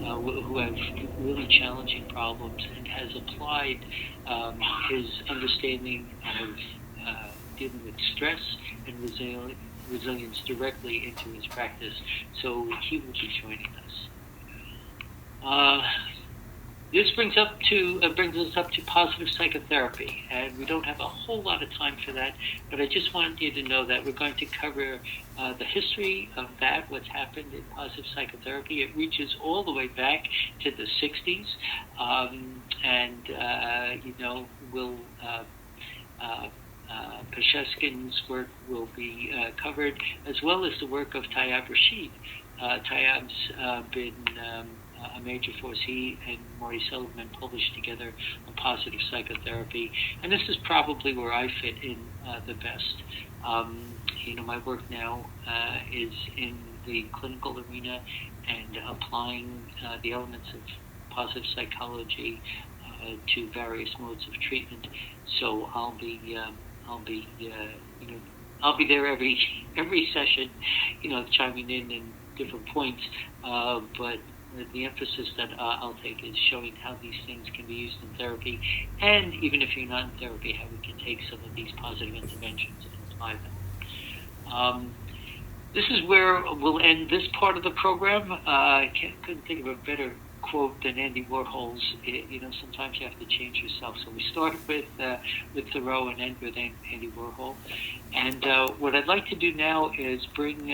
who have really challenging problems, and has applied his understanding of dealing with stress and resilience directly into his practice. So he will be joining us. This brings us up to positive psychotherapy, and we don't have a whole lot of time for that, but I just wanted you to know that we're going to cover the history of that, what's happened in positive psychotherapy. It reaches all the way back to the 60s, we'll Pasheskin's work will be covered, as well as the work of Tayyab Rashid. Tayyab's been a major force. He and Maury Seligman published together on positive psychotherapy, and this is probably where I fit in the best. My work now is in the clinical arena and applying the elements of positive psychology to various modes of treatment. So I'll be there every session, chiming in different points, but the emphasis that I'll take is showing how these things can be used in therapy, and even if you're not in therapy, how we can take some of these positive interventions and apply them. This is where we'll end this part of the program. I couldn't think of a better quote than Andy Warhol's. Sometimes you have to change yourself. So we start with Thoreau and end with Andy Warhol. And what I'd like to do now is bring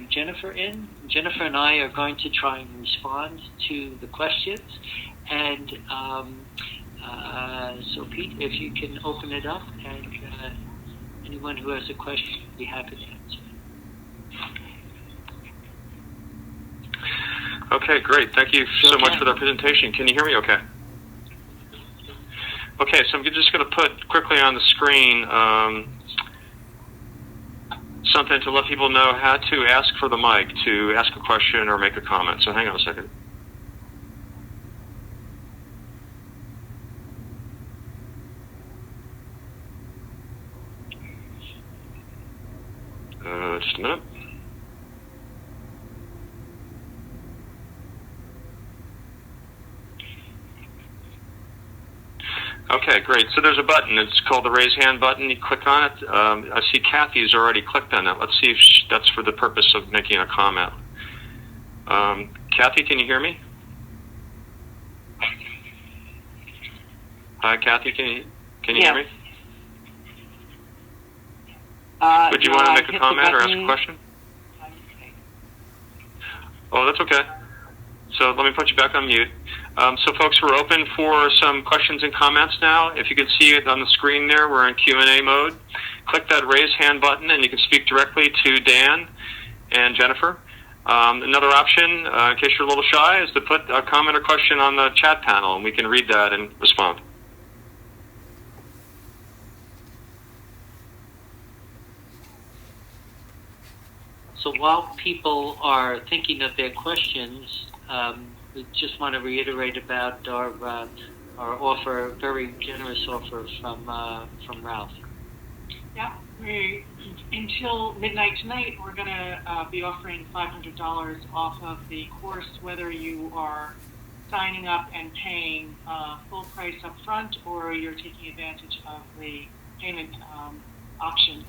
Jennifer in. Jennifer and I are going to try and respond to the questions. And so Pete, if you can open it up, and anyone who has a question will be happy to answer. Okay, great. Thank you so much for the presentation. Can you hear me okay? Okay, so I'm just going to put quickly on the screen something to let people know how to ask for the mic to ask a question or make a comment. So hang on a second. Just a minute. Okay, great. So there's a button. It's called the raise hand button. You click on it. I see Kathy's already clicked on it. Let's see if that's for the purpose of making a comment. Kathy, can you hear me? Hi, Kathy. Can you hear me? Would you want to make a comment or ask a question? Oh, that's okay. So let me put you back on mute. So folks, we're open for some questions and comments now. If you can see it on the screen there, we're in Q&A mode. Click that raise hand button and you can speak directly to Dan and Jennifer. Another option, in case you're a little shy, is to put a comment or question on the chat panel, and we can read that and respond. So while people are thinking of their questions, we just want to reiterate about our offer, very generous offer from Ralph. Yeah, until midnight tonight, we're going to be offering $500 off of the course, whether you are signing up and paying full price up front, or you're taking advantage of the payment option,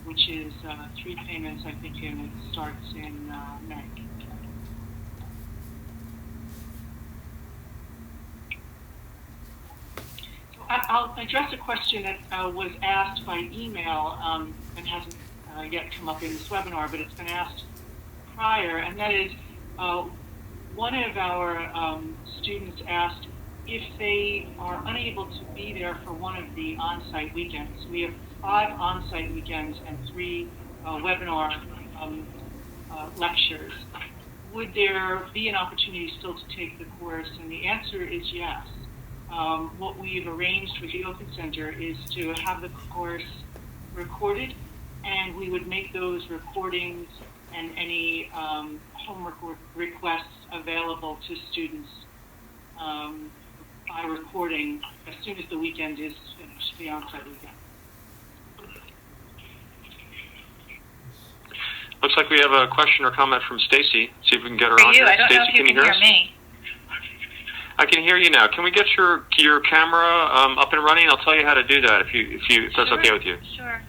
which is 3 payments, I think, and it starts in May. I'll address a question that was asked by email and hasn't yet come up in this webinar, but it's been asked prior, and that is one of our students asked if they are unable to be there for one of the on-site weekends. We have 5 on-site weekends and 3 webinar lectures. Would there be an opportunity still to take the course? And the answer is yes. What we've arranged with the Open Center is to have the course recorded, and we would make those recordings and any homework requests available to students by recording as soon as the weekend is finished, the on-site weekend. Looks like we have a question or comment from Stacy. See if we can get her on here. I don't know if you can hear me. I can hear you now. Can we get your camera up and running? I'll tell you how to do that if that's okay with you. Sure.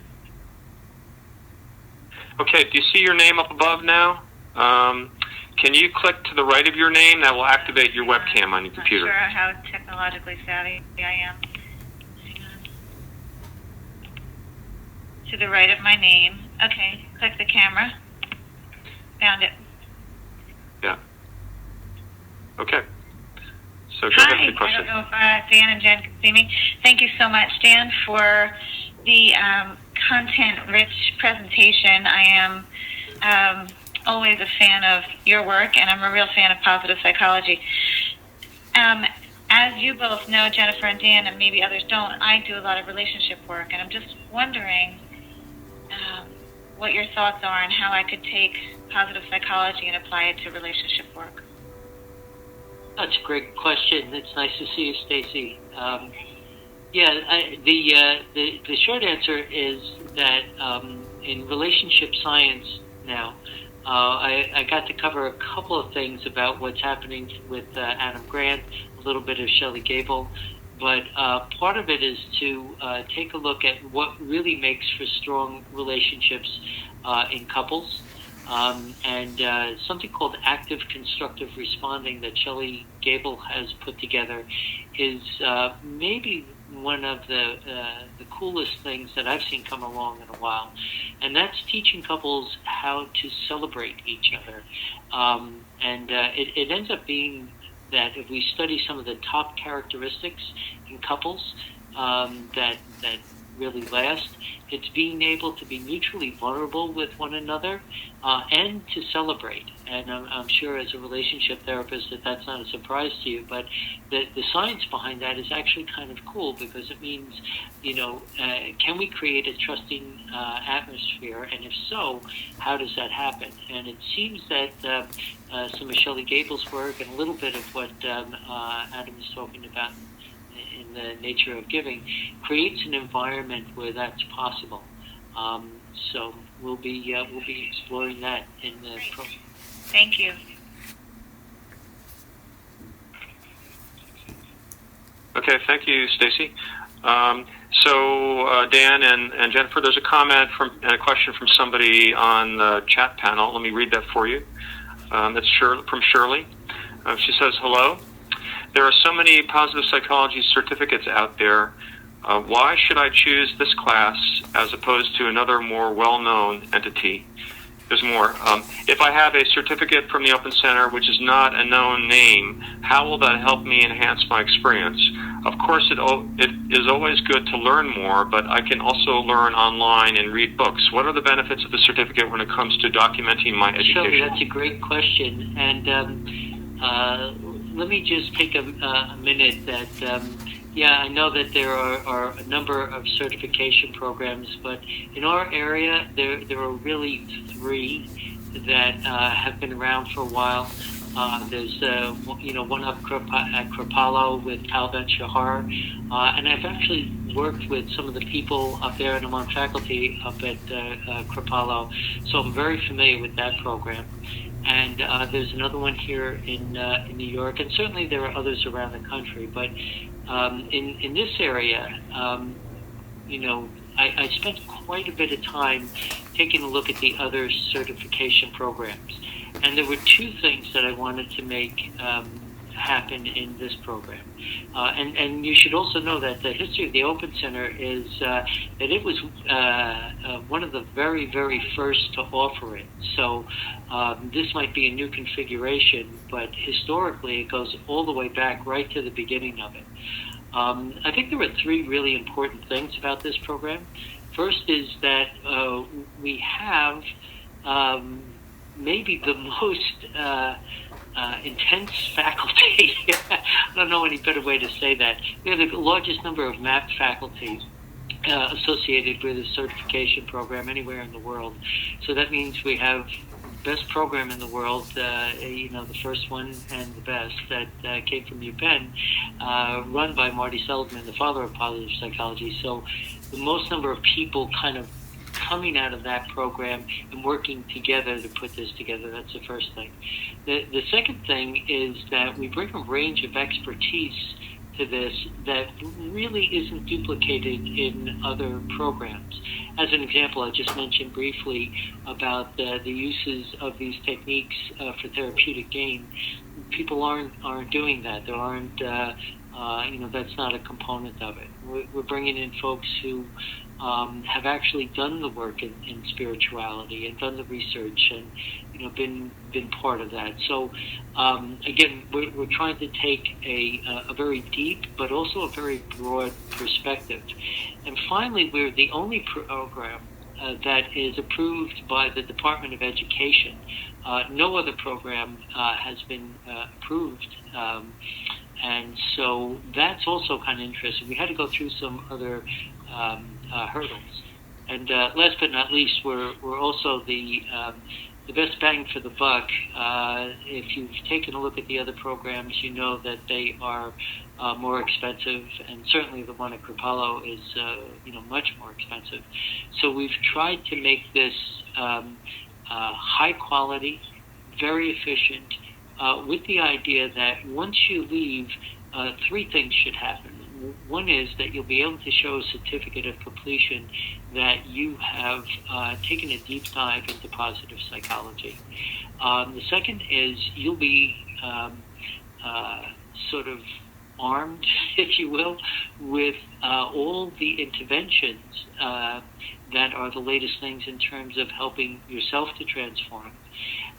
Okay. Do you see your name up above now? Can you click to the right of your name? That will activate your webcam on your computer. I'm not sure how technologically savvy I am. Hang on. To the right of my name. Okay. Click the camera. Found it. Yeah. Okay. So go ahead with the question. I don't know if Dan and Jen can see me. Thank you so much, Dan, for the content-rich presentation. I am always a fan of your work, and I'm a real fan of positive psychology. As you both know, Jennifer and Dan, and maybe others don't, I do a lot of relationship work, and I'm just wondering what your thoughts are on how I could take positive psychology and apply it to relationship work. That's a great question. It's nice to see you, Stacy. The short answer is that in relationship science now, I got to cover a couple of things about what's happening with Adam Grant, a little bit of Shelley Gable, but part of it is to take a look at what really makes for strong relationships in couples. And something called active constructive responding that Shelley Gable has put together is maybe one of the coolest things that I've seen come along in a while. And that's teaching couples how to celebrate each other. It ends up being that if we study some of the top characteristics in couples that really last, it's being able to be mutually vulnerable with one another and to celebrate. And I'm sure as a relationship therapist that's not a surprise to you, but the science behind that is actually kind of cool because it means, can we create a trusting atmosphere? And if so, how does that happen? And it seems that some of Shelley Gable's work and a little bit of what Adam is talking about in the nature of giving creates an environment where that's possible. So we'll be exploring that in the program. Thank you. Okay, thank you, Stacy. So Dan and Jennifer, there's a comment and a question from somebody on the chat panel. Let me read that for you. That's from Shirley. She says, hello. There are so many positive psychology certificates out there. Why should I choose this class as opposed to another more well-known entity? There's more. If I have a certificate from the Open Center, which is not a known name, how will that help me enhance my experience? Of course, it is always good to learn more, but I can also learn online and read books. What are the benefits of the certificate when it comes to documenting my education? Sure, that's a great question. And let me just take a minute that, I know that there are a number of certification programs, but in our area, there are really 3 that have been around for a while. There's one up at Kripalu with Tal Ben-Shahar, and I've actually worked with some of the people up there, and I'm on faculty up at Kripalu, so I'm very familiar with that program. And there's another one here in New York, and certainly there are others around the country. But in this area, I spent quite a bit of time taking a look at the other certification programs. And there were 2 things that I wanted to make happen in this program. And you should also know that the history of the Open Center is that it was one of the very, very first to offer it. So this might be a new configuration, but historically it goes all the way back right to the beginning of it. I think there are three really important things about this program. First is that we have maybe the most intense faculty. I don't know any better way to say that. We have the largest number of MAP faculty associated with a certification program anywhere in the world. So that means we have the best program in the world, the first one and the best that came from UPenn, run by Marty Seligman, the father of positive psychology. So the most number of people kind of coming out of that program and working together to put this together. That's the first thing. The second thing is that we bring a range of expertise to this that really isn't duplicated in other programs. As an example, I just mentioned briefly about the uses of these techniques for therapeutic gain. People aren't doing that. There aren't, that's not a component of it. We're bringing in folks who have actually done the work in spirituality and done the research and been part of that. So again, we're trying to take a very deep but also a very broad perspective. And finally, we're the only program that is approved by the Department of Education. No other program has been approved. And so that's also kind of interesting. We had to go through some other hurdles. And last but not least, we're also the best bang for the buck. If you've taken a look at the other programs, you know that they are more expensive, and certainly the one at Kripalu is much more expensive. So we've tried to make this high quality, very efficient, with the idea that once you leave, three things should happen. One is that you'll be able to show a certificate of completion that you have taken a deep dive into positive psychology. The second is you'll be sort of armed, if you will, with all the interventions that are the latest things in terms of helping yourself to transform.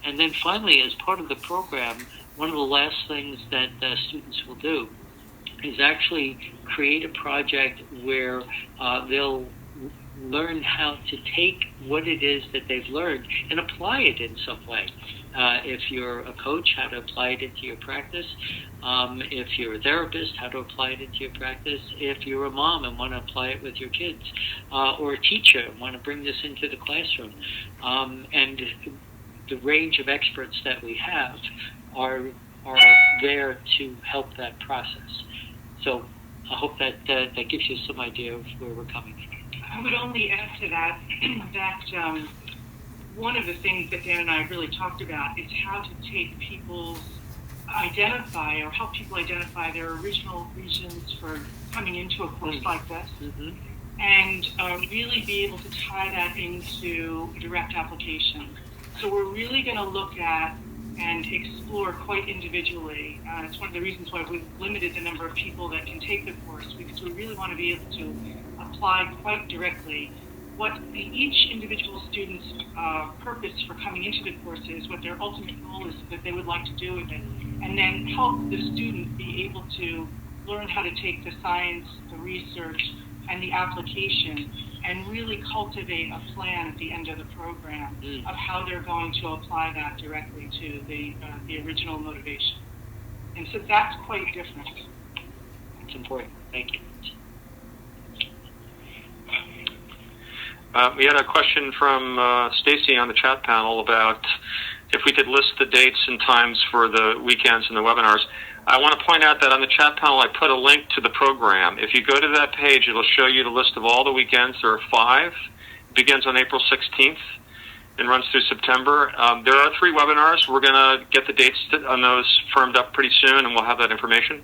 And then finally, as part of the program, one of the last things that students will do is actually create a project where they'll learn how to take what it is that they've learned and apply it in some way. If you're a coach, how to apply it into your practice. If you're a therapist, how to apply it into your practice. If you're a mom and want to apply it with your kids, or a teacher and want to bring this into the classroom. And the range of experts that we have are there to help that process. So I hope that gives you some idea of where we're coming from. I would only add to that that one of the things that Dan and I really talked about is how to take people's help people identify their original reasons for coming into a course like this, and really be able to tie that into direct application. So we're really going to look at and explore quite individually. It's one of the reasons why we've limited the number of people that can take the course, because we really want to be able to apply quite directly what each individual student's purpose for coming into the course is, what their ultimate goal is that they would like to do with it, and then help the student be able to learn how to take the science, the research, and the application, and really cultivate a plan at the end of the program of how they're going to apply that directly to the original motivation. And so that's quite different. It's important. Thank you. We had a question from Stacy on the chat panel about if we could list the dates and times for the weekends and the webinars. I want to point out that on the chat panel I put a link to the program. If you go to that page, it'll show you the list of all the weekends. There are 5. It begins on April 16th and runs through September. There are 3 webinars. We're going to get the dates on those firmed up pretty soon, and we'll have that information.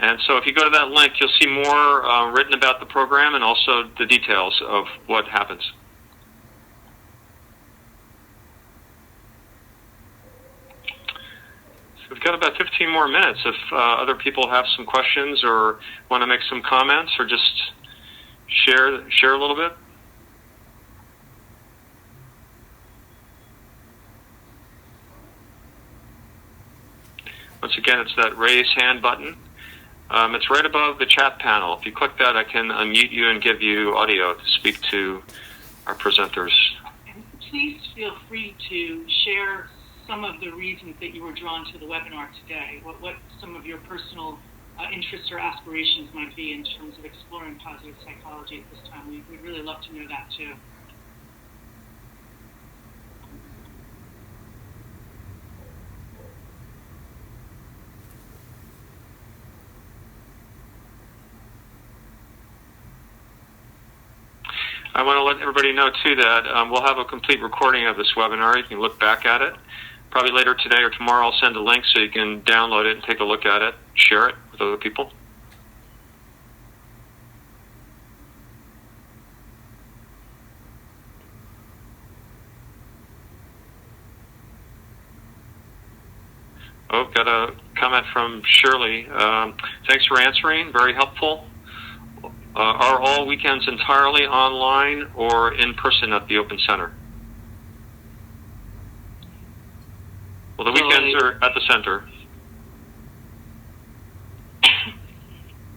And so if you go to that link, you'll see more written about the program and also the details of what happens. So we've got about 15 more minutes if other people have some questions or want to make some comments or just share a little bit. Once again, it's that raise hand button. It's right above the chat panel. If you click that, I can unmute you and give you audio to speak to our presenters. And please feel free to share some of the reasons that you were drawn to the webinar today. What some of your personal interests or aspirations might be in terms of exploring positive psychology at this time. We'd really love to know that too. I want to let everybody know, too, that we'll have a complete recording of this webinar. You can look back at it. Probably later today or tomorrow I'll send a link so you can download it and take a look at it, share it with other people. Oh, got a comment from Shirley. Thanks for answering. Very helpful. Are all weekends entirely online or in person at the Open Center? Well, the weekends are at the center.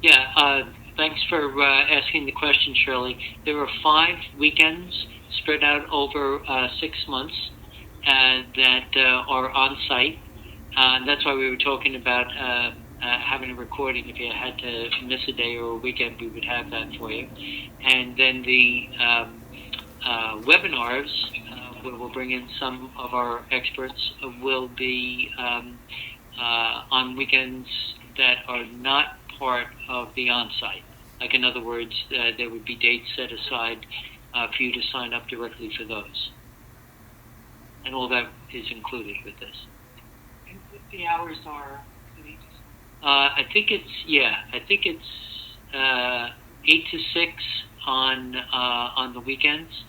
Yeah, thanks for asking the question, Shirley. There are 5 weekends spread out over 6 months that are on site. That's why we were talking about having a recording. If you had to miss a day or a weekend, we would have that for you. And then the webinars, where we'll bring in some of our experts, will be on weekends that are not part of the on-site. Like, in other words, there would be dates set aside for you to sign up directly for those. And all that is included with this. And the hours are... I think it's 8 to 6 on the weekends.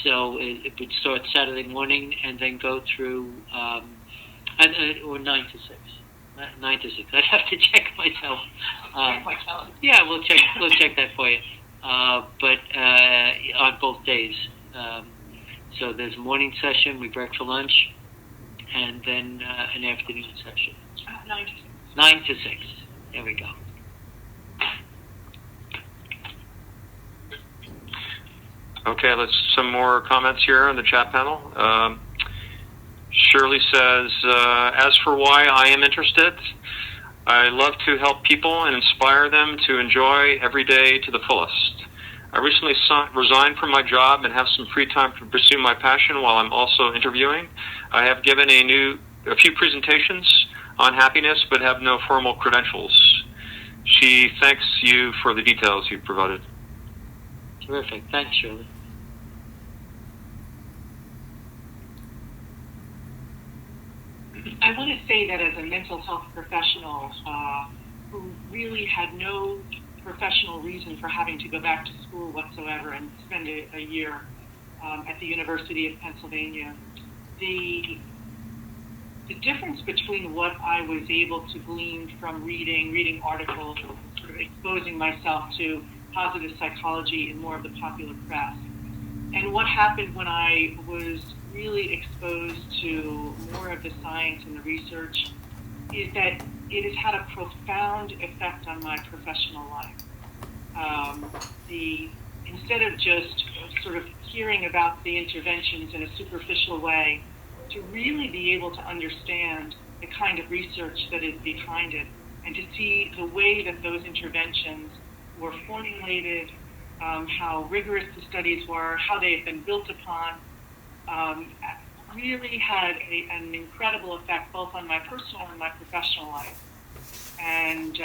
So it would start Saturday morning and then go through, or 9 to 6. 9 to 6. I'd have to check myself. Yeah, we'll check that for you. But on both days. So there's a morning session, we break for lunch, and then an afternoon session. 9 to 6. 9 to 6. There we go. Okay, let's some more comments here on the chat panel. Shirley says, as for why I am interested, I love to help people and inspire them to enjoy every day to the fullest. I recently resigned from my job and have some free time to pursue my passion while I'm also interviewing. I have given a few presentations on happiness, but have no formal credentials. She thanks you for the details you've provided. Terrific. Thanks, Shirley. I want to say that as a mental health professional who really had no professional reason for having to go back to school whatsoever and spend a year at the University of Pennsylvania, the difference between what I was able to glean from reading articles, sort of exposing myself to positive psychology in more of the popular press, and what happened when I was really exposed to more of the science and the research, is that it has had a profound effect on my professional life. Instead of just sort of hearing about the interventions in a superficial way, to really be able to understand the kind of research that is behind it, and to see the way that those interventions were formulated, how rigorous the studies were, how they have been built upon, really had an incredible effect both on my personal and my professional life. And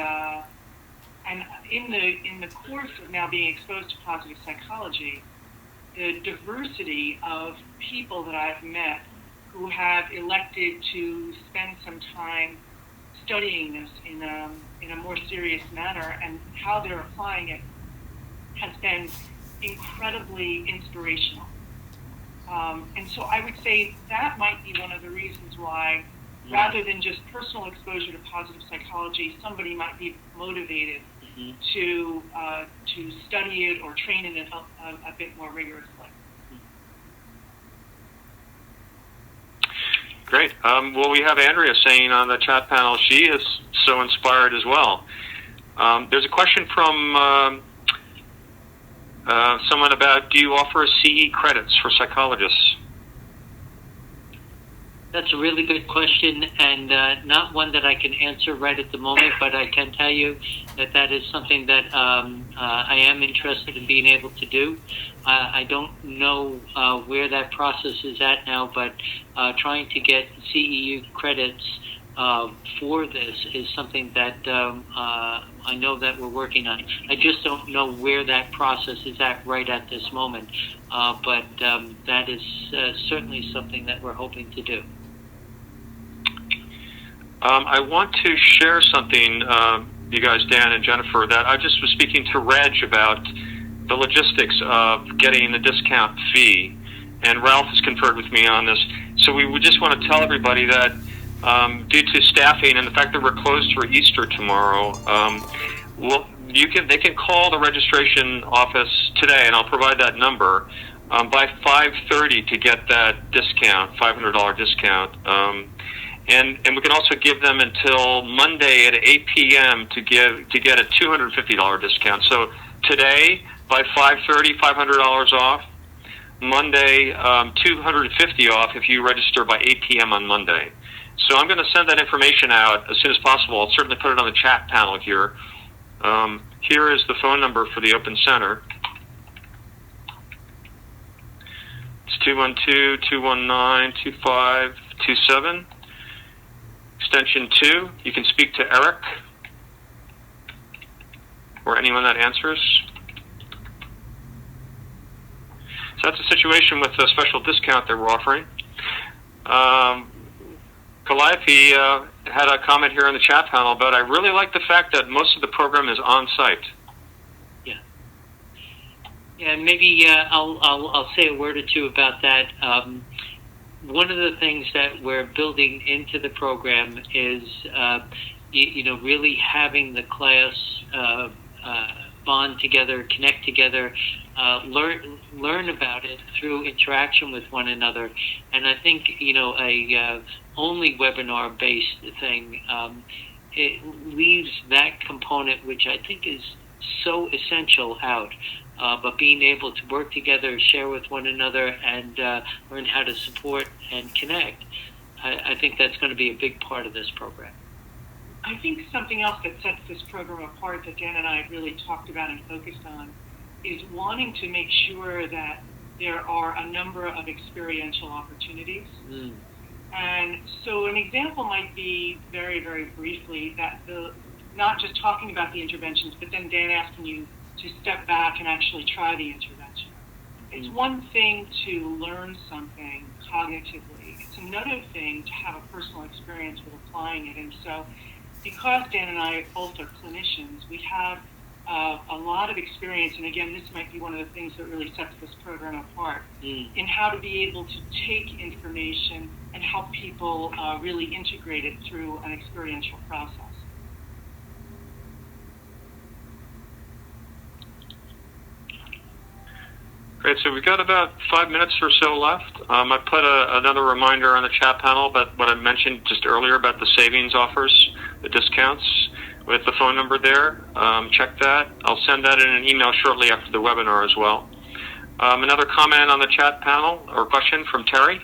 in the course of now being exposed to positive psychology, the diversity of people that I've met who have elected to spend some time studying this in a more serious manner, and how they're applying it, has been incredibly inspirational. And so I would say that might be one of the reasons why rather than just personal exposure to positive psychology, somebody might be motivated to study it or train in it a bit more rigorously. Great. Well, we have Andrea saying on the chat panel she is so inspired as well. There's a question from someone about, do you offer CE credits for psychologists? That's a really good question, and not one that I can answer right at the moment, but I can tell you that that is something that I am interested in being able to do. I don't know where that process is at now, but trying to get CEU credits for this is something that I know that we're working on. I just don't know where that process is at right at this moment, but that is certainly something that we're hoping to do. I want to share something, you guys, Dan and Jennifer, that I just was speaking to Reg about the logistics of getting the discount fee, and Ralph has conferred with me on this. So we would just want to tell everybody that due to staffing and the fact that we're closed for Easter tomorrow, they can call the registration office today, and I'll provide that number, by 5:30 to get that discount, $500 discount. And we can also give them until Monday at 8 p.m. to get a $250 discount. So today, by 5:30, $500 off. Monday, $250 off if you register by 8 p.m. on Monday. So I'm going to send that information out as soon as possible. I'll certainly put it on the chat panel here. Here is the phone number for the Open Center. It's 212-219-2527. Extension 2. You can speak to Eric or anyone that answers. So that's a situation with a special discount that we're offering. Calliope had a comment here in the chat panel, but I really like the fact that most of the program is on-site. Yeah. Yeah, and maybe I'll say a word or two about that. One of the things that we're building into the program is, really having the class bond together, connect together, learn about it through interaction with one another. And I think, a only webinar-based thing, it leaves that component, which I think is so essential, out. But being able to work together, share with one another, and learn how to support and connect, I think that's going to be a big part of this program. I think something else that sets this program apart that Dan and I really talked about and focused on is wanting to make sure that there are a number of experiential opportunities. And so an example might be, very, very briefly, that not just talking about the interventions, but then Dan asking you to step back and actually try the intervention. It's one thing to learn something cognitively. It's another thing to have a personal experience with applying it. And so because Dan and I both are clinicians, we have a lot of experience, and again, this might be one of the things that really sets this program apart, in how to be able to take information and help people really integrate it through an experiential process. Great, so we've got about 5 minutes or so left. I put another reminder on the chat panel about what I mentioned just earlier about the savings offers, the discounts, with the phone number there. Check that. I'll send that in an email shortly after the webinar as well. Another comment on the chat panel, or question from Terry.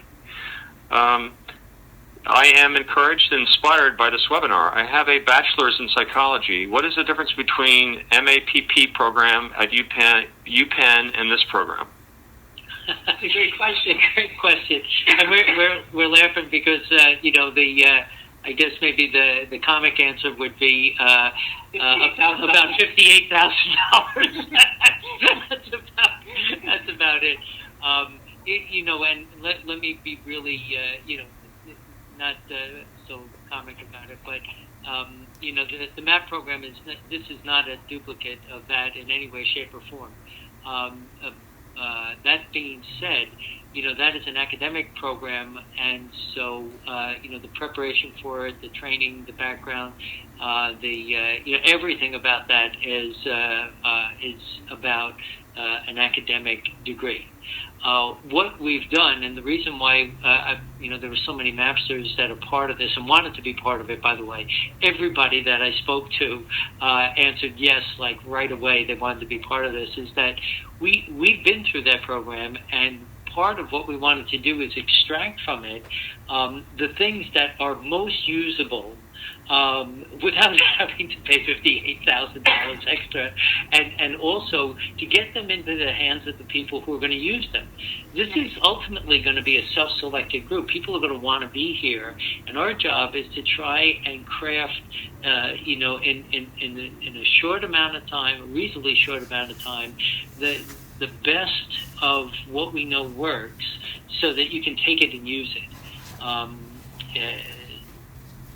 I am encouraged and inspired by this webinar. I have a bachelor's in psychology. What is the difference between MAPP program at UPenn and this program? That's a great question. Great question. And we're laughing because I guess maybe the comic answer would be about $58,000. That's about it. And let me be really not so comic about it, but the MAP program is not a duplicate of that in any way, shape, or form. that being said, that is an academic program, and so the preparation for it, the training, the background, everything about that is about an academic degree. What we've done, and the reason why there were so many Mapsters that are part of this and wanted to be part of it, by the way, everybody that I spoke to answered yes, like right away. They wanted to be part of this. Is that we've been through that program, and part of what we wanted to do is extract from it the things that are most usable without having to pay $58,000 extra, and also to get them into the hands of the people who are going to use them. This is ultimately going to be a self-selected group. People are going to want to be here, and our job is to try and craft, in a short amount of time, a reasonably short amount of time, the best of what we know works, so that you can take it and use it.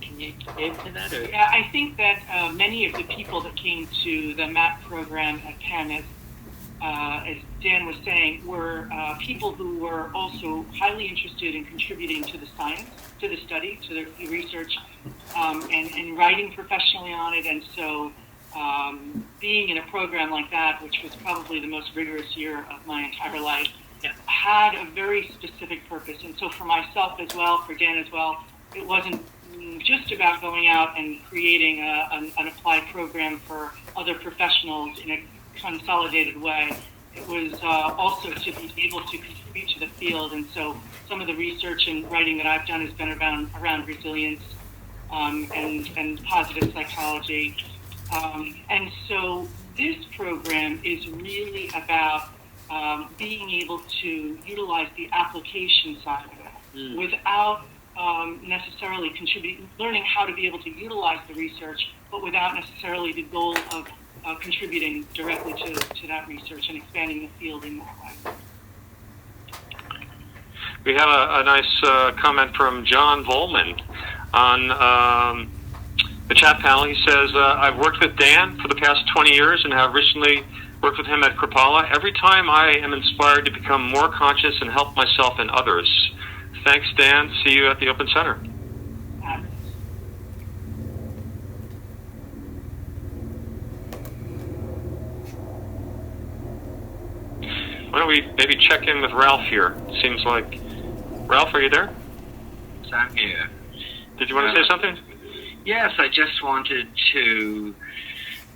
Can you add to that? Or? Yeah, I think that many of the people that came to the MAP program at Penn, as Dan was saying, were people who were also highly interested in contributing to the science, to the study, to the research, and writing professionally on it. And so being in a program like that, which was probably the most rigorous year of my entire life, had a very specific purpose. And so for myself as well, for Dan as well, it wasn't just about going out and creating an applied program for other professionals in a consolidated way. It was also to be able to contribute to the field. And so some of the research and writing that I've done has been around resilience and positive psychology. And so this program is really about being able to utilize the application side of it without necessarily learning how to be able to utilize the research, but without necessarily the goal of contributing directly to that research and expanding the field in that way. We have a nice comment from John Volman on the chat panel. He says, I've worked with Dan for the past 20 years and have recently worked with him at Kripalu. Every time I am inspired to become more conscious and help myself and others. Thanks, Dan. See you at the Open Center. Why don't we maybe check in with Ralph here? Seems like... Ralph, are you there? Yes, I'm here. Did you want to say something? Yes, I just wanted to...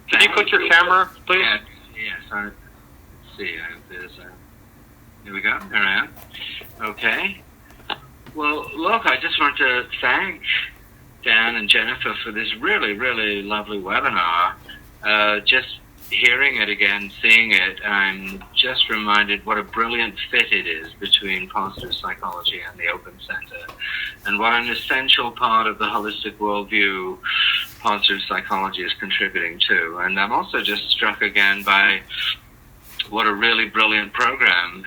Can you click your camera, please? Yes, I see. There's here we go. There I am. Okay. Well, look, I just want to thank Dan and Jennifer for this really, really lovely webinar. Just hearing it again, seeing it, I'm just reminded what a brilliant fit it is between positive psychology and the Open Center, and what an essential part of the holistic worldview positive psychology is contributing to. And I'm also just struck again by what a really brilliant program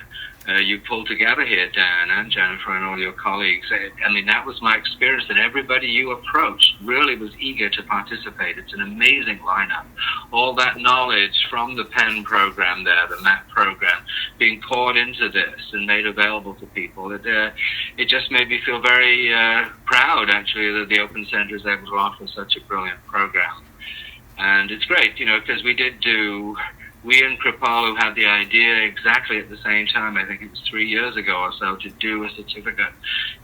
you pulled together here, Dan and Jennifer and all your colleagues. I mean, that was my experience, that everybody you approached really was eager to participate. It's an amazing lineup. All that knowledge from the Penn program there, the MAP program, being poured into this and made available to people. It just made me feel very proud, actually, that the Open Center is able to offer such a brilliant program. And it's great, because we in Kripalu had the idea exactly at the same time, I think it was 3 years ago or so, to do a certificate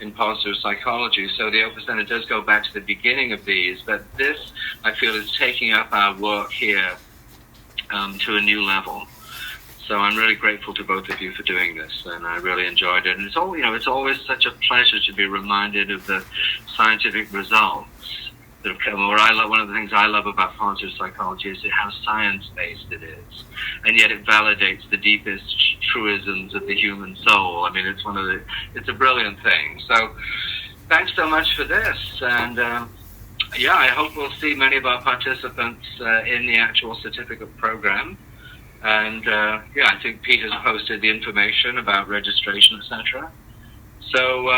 in positive psychology. So the Open Center does go back to the beginning of these, but this, I feel, is taking up our work here to a new level. So I'm really grateful to both of you for doing this, and I really enjoyed it. And it's always such a pleasure to be reminded of the scientific results. One of the things I love about positive psychology is how science-based it is, and yet it validates the deepest truisms of the human soul. I mean, it's a brilliant thing. So, thanks so much for this, and I hope we'll see many of our participants in the actual certificate program. And I think Peter's posted the information about registration, etc. So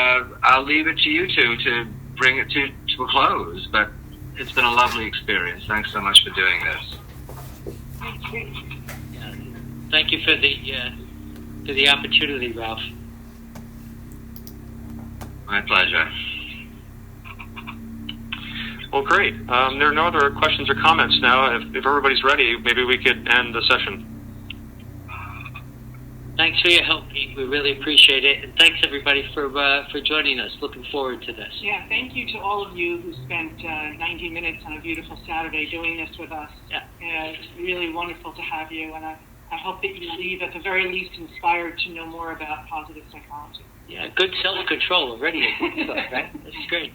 I'll leave it to you two to bring it to a close, but it's been a lovely experience. Thanks so much for doing this. Thank you for the for the opportunity, Ralph. My pleasure. Well, great. There are no other questions or comments now. If everybody's ready, maybe we could end the session. Thanks for your help, Pete. We really appreciate it. And thanks, everybody, for joining us. Looking forward to this. Yeah, thank you to all of you who spent 90 minutes on a beautiful Saturday doing this with us. Yeah. It's really wonderful to have you, and I hope that you leave, at the very least, inspired to know more about positive psychology. Yeah, good self-control already, right? That's great.